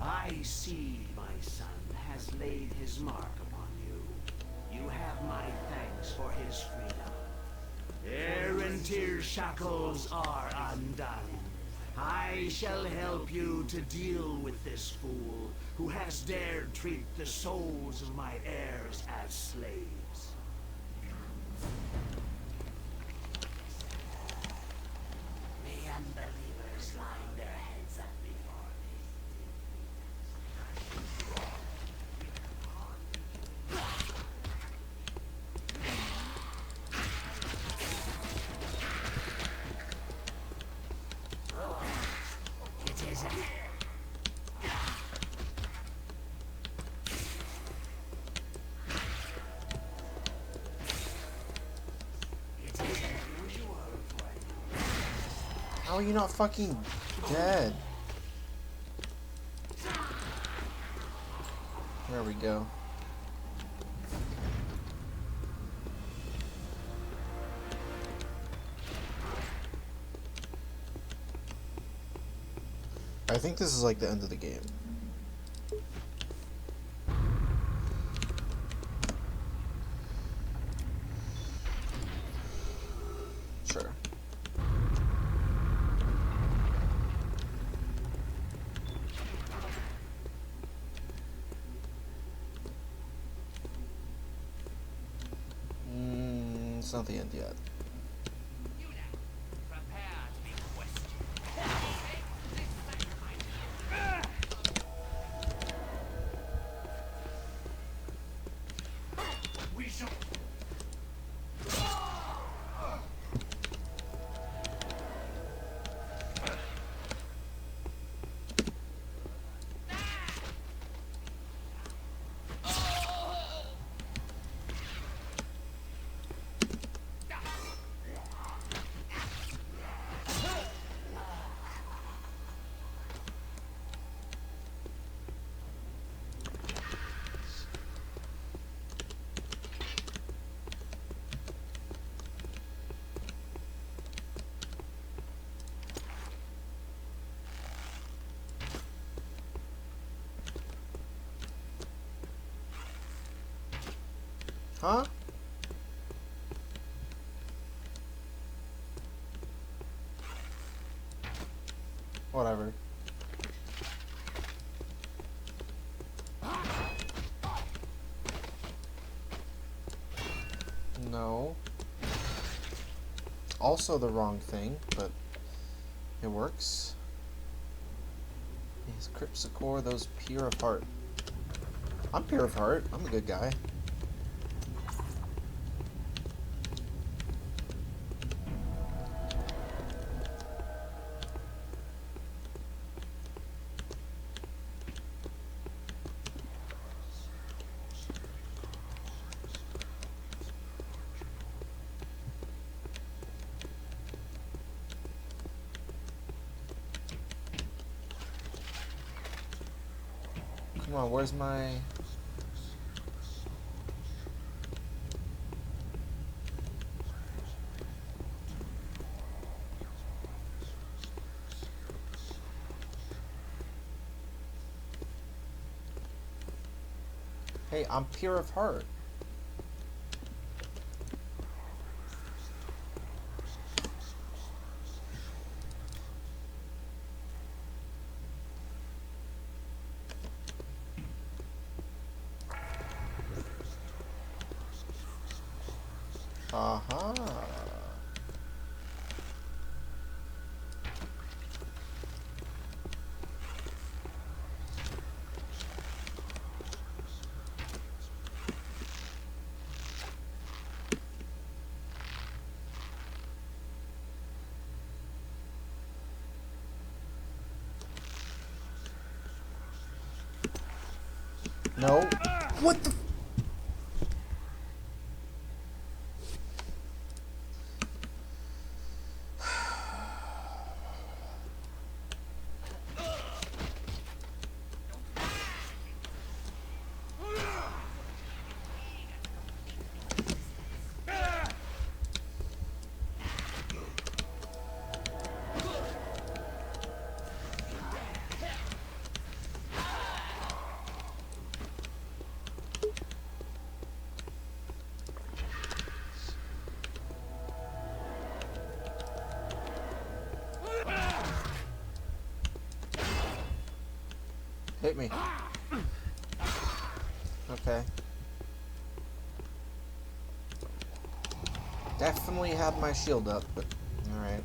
Speaker 7: I see my son has laid his mark upon you. You have my thanks for his freedom. Errantir's shackles are undone. I shall help you to deal with this fool who has dared treat the souls of my heirs as slaves. The unbelievers line their heads up before me. It is a... It is unusual for you.
Speaker 1: How are you not fucking dead? There we go. I think this is like the end of the game. Sure. It's not the end yet.
Speaker 7: We shall...
Speaker 1: Huh? Whatever. No. Also the wrong thing, but it works. These Crypsicore, those pure of heart. I'm pure of heart. I'm a good guy. Come on, where's my... Hey, I'm pure of heart. Uh-huh. No. What the... Hit me. Okay. Definitely have my shield up, but alright.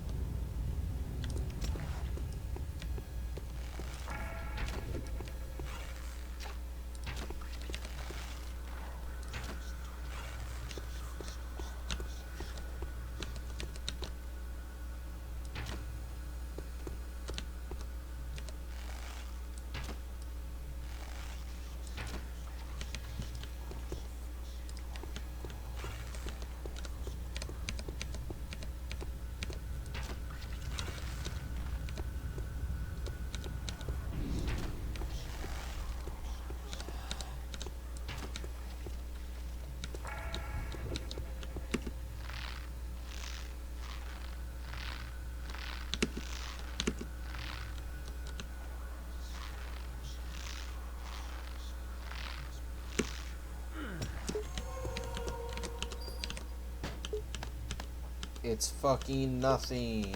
Speaker 1: It's fucking nothing.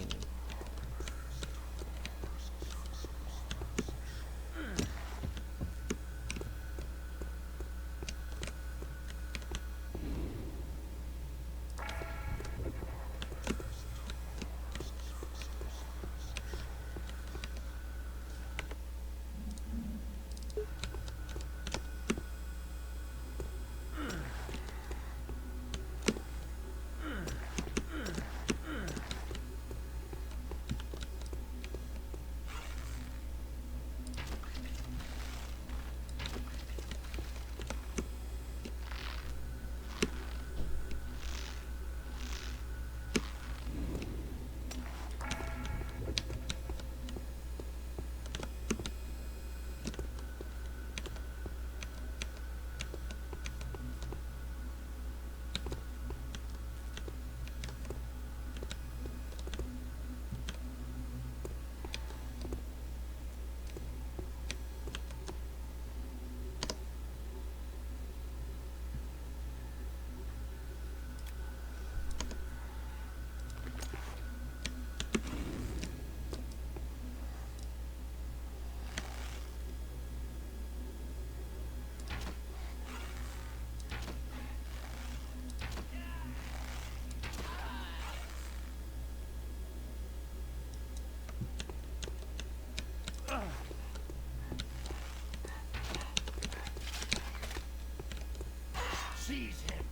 Speaker 7: Seize him.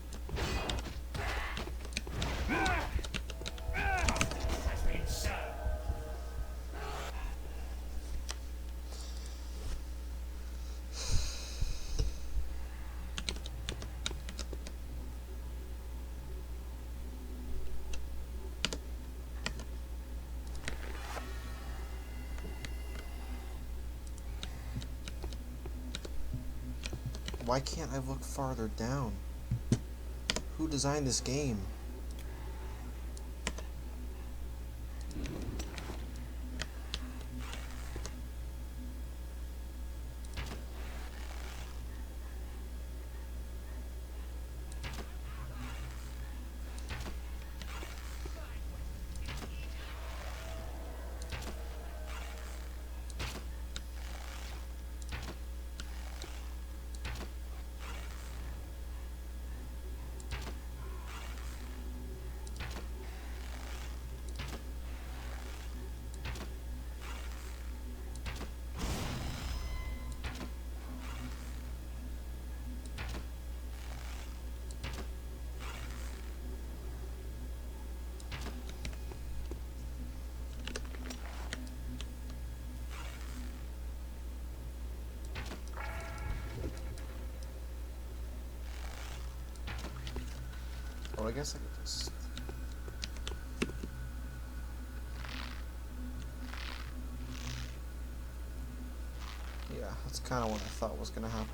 Speaker 7: Has been served.
Speaker 1: Why can't I look farther down? Who designed this game? Oh, I guess I could just... Yeah, that's kind of what I thought was gonna happen.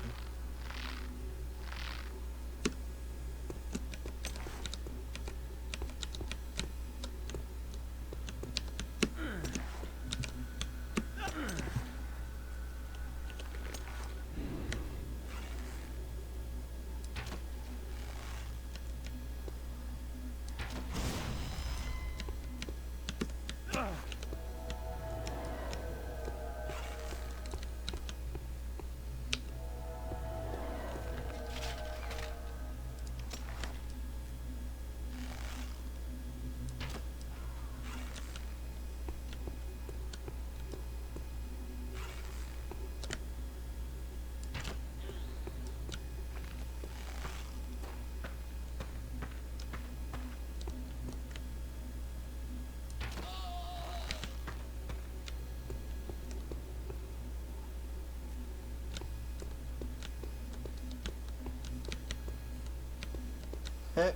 Speaker 1: Heh.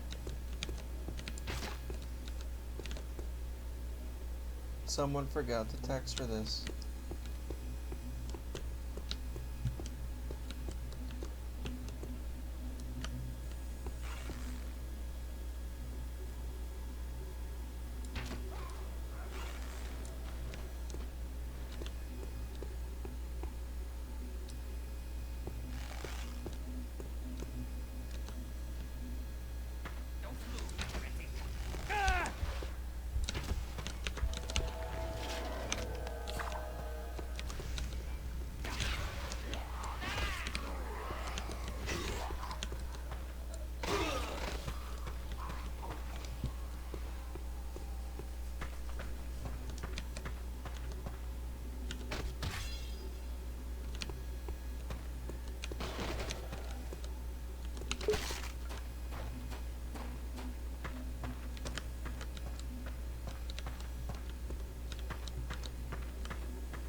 Speaker 1: Someone forgot the text for this.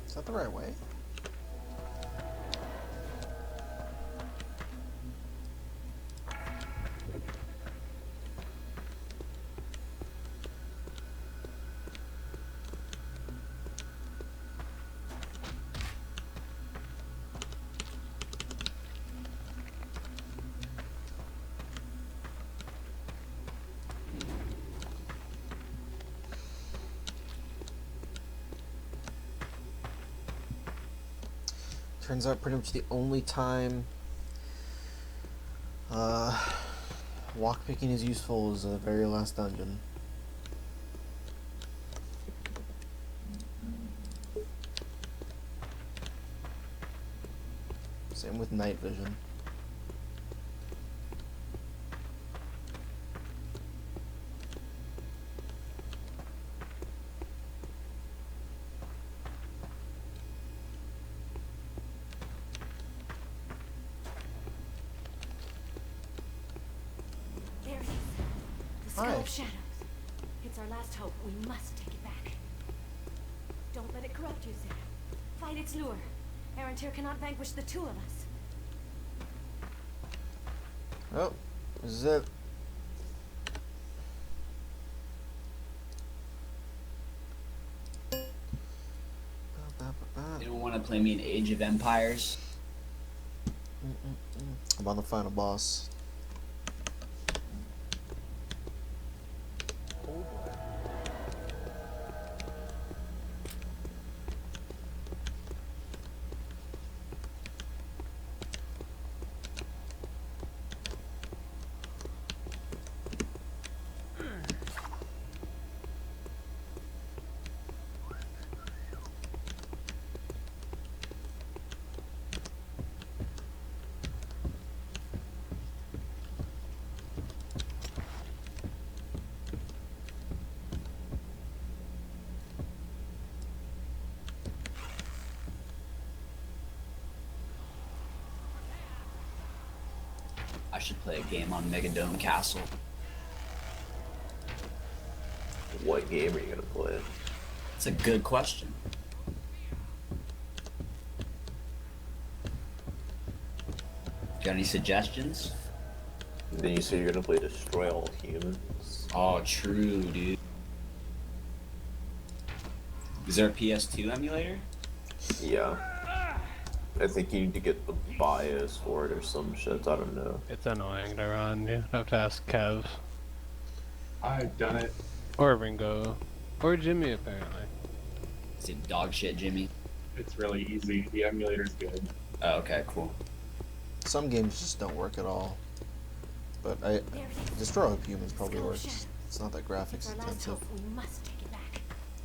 Speaker 1: Is that the right way? Turns out pretty much the only time lockpicking is useful is the very last dungeon. Same with night vision.
Speaker 10: There it is. The Skull of Shadows. It's our last hope. We must take it back. Don't let it corrupt you, Sarah. Fight its lure. Arantir cannot vanquish the two of us.
Speaker 1: Oh, this is it.
Speaker 4: You don't want to play me in Age of Empires?
Speaker 1: I'm on the final boss.
Speaker 4: I should play a game on Megadome Castle.
Speaker 8: What game are you gonna play?
Speaker 4: It's a good question. Got any suggestions?
Speaker 8: Then you say you're gonna play Destroy All Humans.
Speaker 4: Oh, true, dude. Is there a PS2 emulator?
Speaker 8: Yeah. I think you need to get the BIOS for it or some shit. I don't know.
Speaker 2: It's annoying to run. You have to ask Kev.
Speaker 11: I've done it.
Speaker 2: Or Ringo. Or Jimmy, apparently.
Speaker 4: Is it dog shit, Jimmy?
Speaker 11: It's really easy. The emulator's good.
Speaker 4: Oh, okay, cool.
Speaker 1: Some games just don't work at all. But Destroy All Humans probably works. It's not that graphics intensive.
Speaker 10: We must take it back.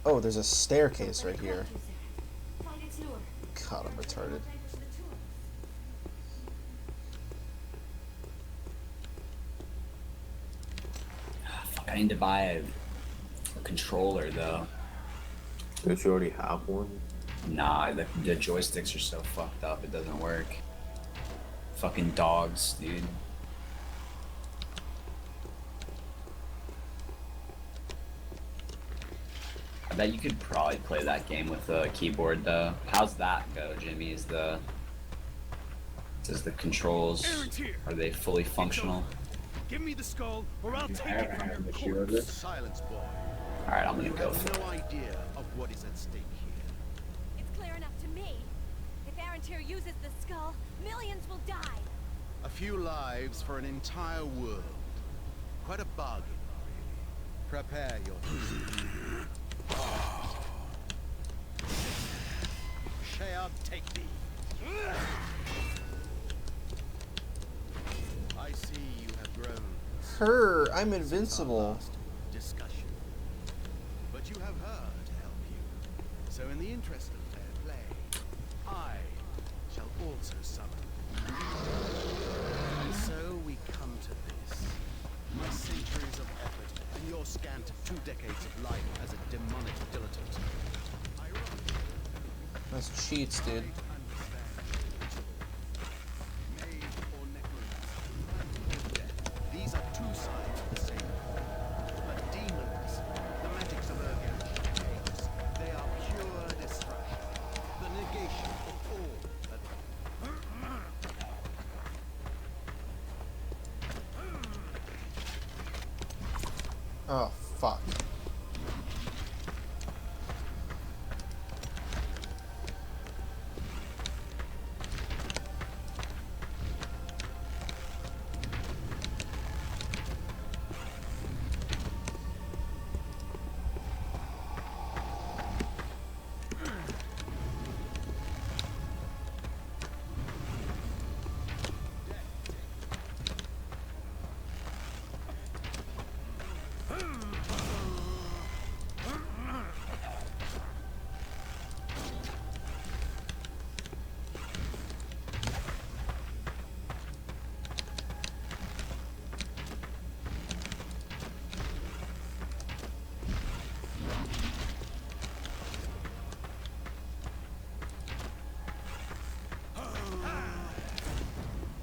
Speaker 1: Oh, there's a staircase right here.
Speaker 10: Find its lure.
Speaker 1: God, I'm retarded.
Speaker 4: Fuck, I need to buy a controller, though.
Speaker 8: Don't you already have one?
Speaker 4: Nah, the joysticks are so fucked up, it doesn't work. Fucking dogs, dude. I bet you could probably play that game with a keyboard, though. How's that go, Jimmy? Does the controls, are they fully functional?
Speaker 3: Give me the skull, or I'll take it from
Speaker 11: the
Speaker 3: your corpse.
Speaker 11: corpse.
Speaker 3: Silence, boy.
Speaker 4: Alright, I'm gonna
Speaker 3: You
Speaker 4: go for
Speaker 3: have
Speaker 4: it.
Speaker 3: no idea of what is at stake here.
Speaker 10: It's clear enough to me. If Arantir uses the skull, millions will die.
Speaker 3: A few lives for an entire world. Quite a bargain. Prepare your Shall take thee. I see you have grown.
Speaker 1: I'm invincible.
Speaker 3: Last discussion. But you have her to help you. So in the interest of fair play, I shall also summon. And so we come to this. My centuries of effort and your scant 2 decades of life as a demonic dilettante.
Speaker 1: That's cheats, dude.
Speaker 3: These are two sides of the same coin. But demons, the magics of Urgan chaos, they are pure destruction. The negation of all that.
Speaker 1: Oh, fuck.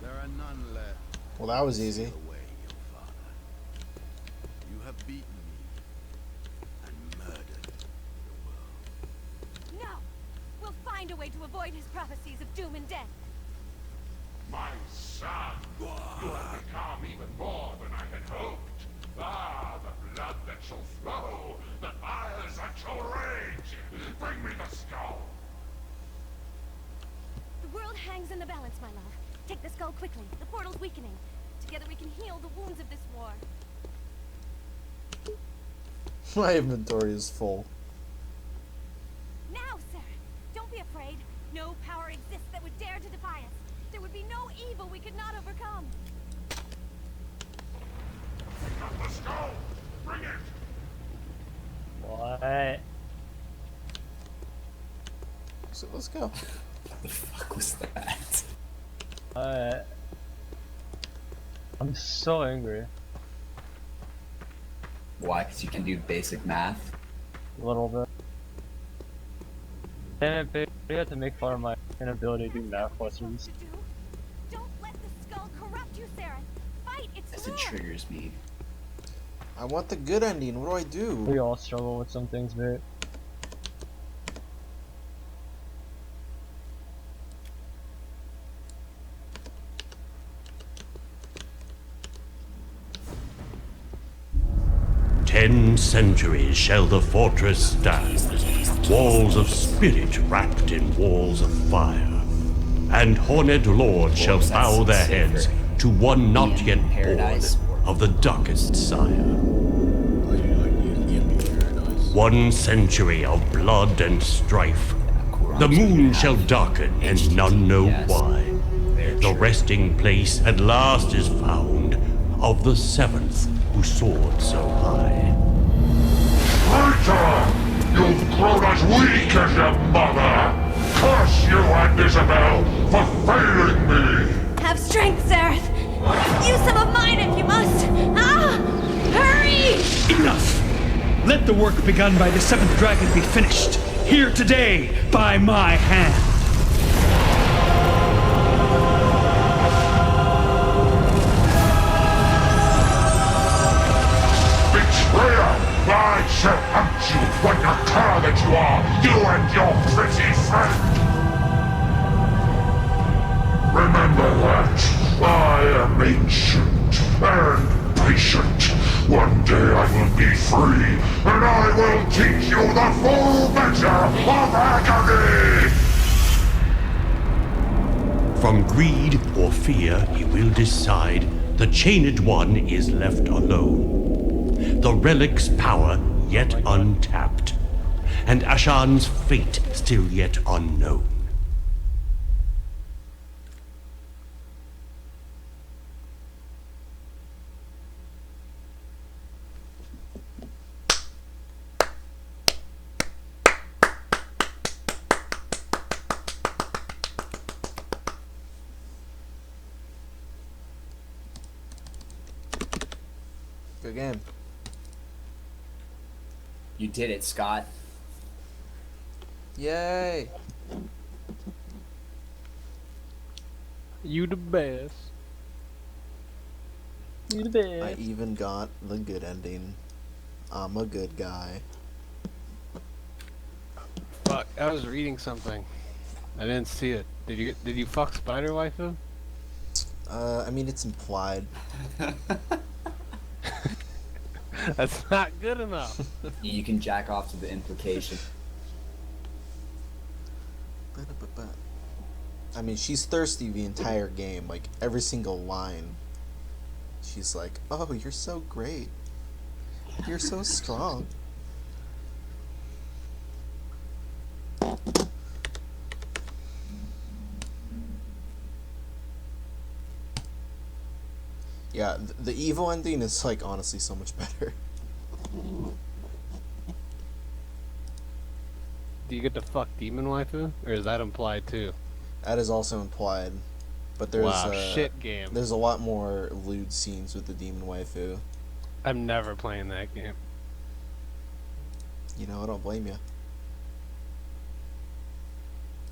Speaker 3: There are none left.
Speaker 1: Well, that was easy.
Speaker 3: Away, your father. You have beaten me and murdered the world.
Speaker 10: No! We'll find a way to avoid his prophecies of doom and death.
Speaker 12: My son, you have become even more than I had hoped. Ah, the blood that shall flow, the fires that shall rage. Bring me the skull.
Speaker 10: The world hangs in the balance, my love. Take the skull quickly. The portal's weakening. Together we can heal the wounds of this war.
Speaker 1: My inventory is full.
Speaker 10: Now, Sarah, don't be afraid. No power exists that would dare to defy us. There would be no evil we could not overcome.
Speaker 12: The skull! Bring it!
Speaker 13: What?
Speaker 1: So let's go.
Speaker 4: What the fuck was that?
Speaker 13: I'm so angry.
Speaker 4: Why? Because you can do basic math?
Speaker 13: A little bit. And they had to make fun of my inability to do math questions.
Speaker 10: Don't let the skull corrupt you, Sarah. Fight its
Speaker 4: As
Speaker 10: lure.
Speaker 4: it triggers me.
Speaker 1: I want the good ending. What do I do?
Speaker 13: We all struggle with some things, mate.
Speaker 14: "10 centuries shall the fortress stand, walls of spirit wrapped in walls of fire, and horned lords shall bow their heads to one not yet born of the darkest sire. 1 century of blood and strife. The moon shall darken, and none know why. The resting place at last is found of the 7th who soared so high.
Speaker 12: Traitor! You've grown as weak as your mother! Curse you and Isabel for failing me!
Speaker 10: Have strength, Sarah. Use some of mine if you must. Ah! Hurry!
Speaker 15: Enough! Let the work begun by the 7th dragon be finished, here today, by my hand.
Speaker 12: Betrayer! I shall hunt you when the cur that you are, you and your pretty friend! Remember that I am ancient and patient. One day I will be free, and I will teach you the full measure of agony!
Speaker 14: From greed or fear he will decide, the chained one is left alone. The relic's power yet untapped, and Ashan's fate still yet unknown.
Speaker 1: Good game.
Speaker 4: You did it, Scott.
Speaker 1: Yay!
Speaker 2: You the best. You the best.
Speaker 1: I even got the good ending. I'm a good guy.
Speaker 2: Fuck, I was reading something. I didn't see it. Did you fuck Spider Waifu?
Speaker 1: I mean, it's implied.
Speaker 2: That's not good enough.
Speaker 4: You can jack off to the implication.
Speaker 1: I mean, she's thirsty the entire game, like every single line. She's like, "Oh, you're so great. You're so strong." Yeah, the evil ending is like honestly so much better.
Speaker 2: Do you get to fuck Demon Waifu? Or is that implied too?
Speaker 1: That is also implied, but there's
Speaker 2: Wow, shit game.
Speaker 1: There's a lot more lewd scenes with the demon waifu.
Speaker 2: I'm never playing that game.
Speaker 1: You know, I don't blame you.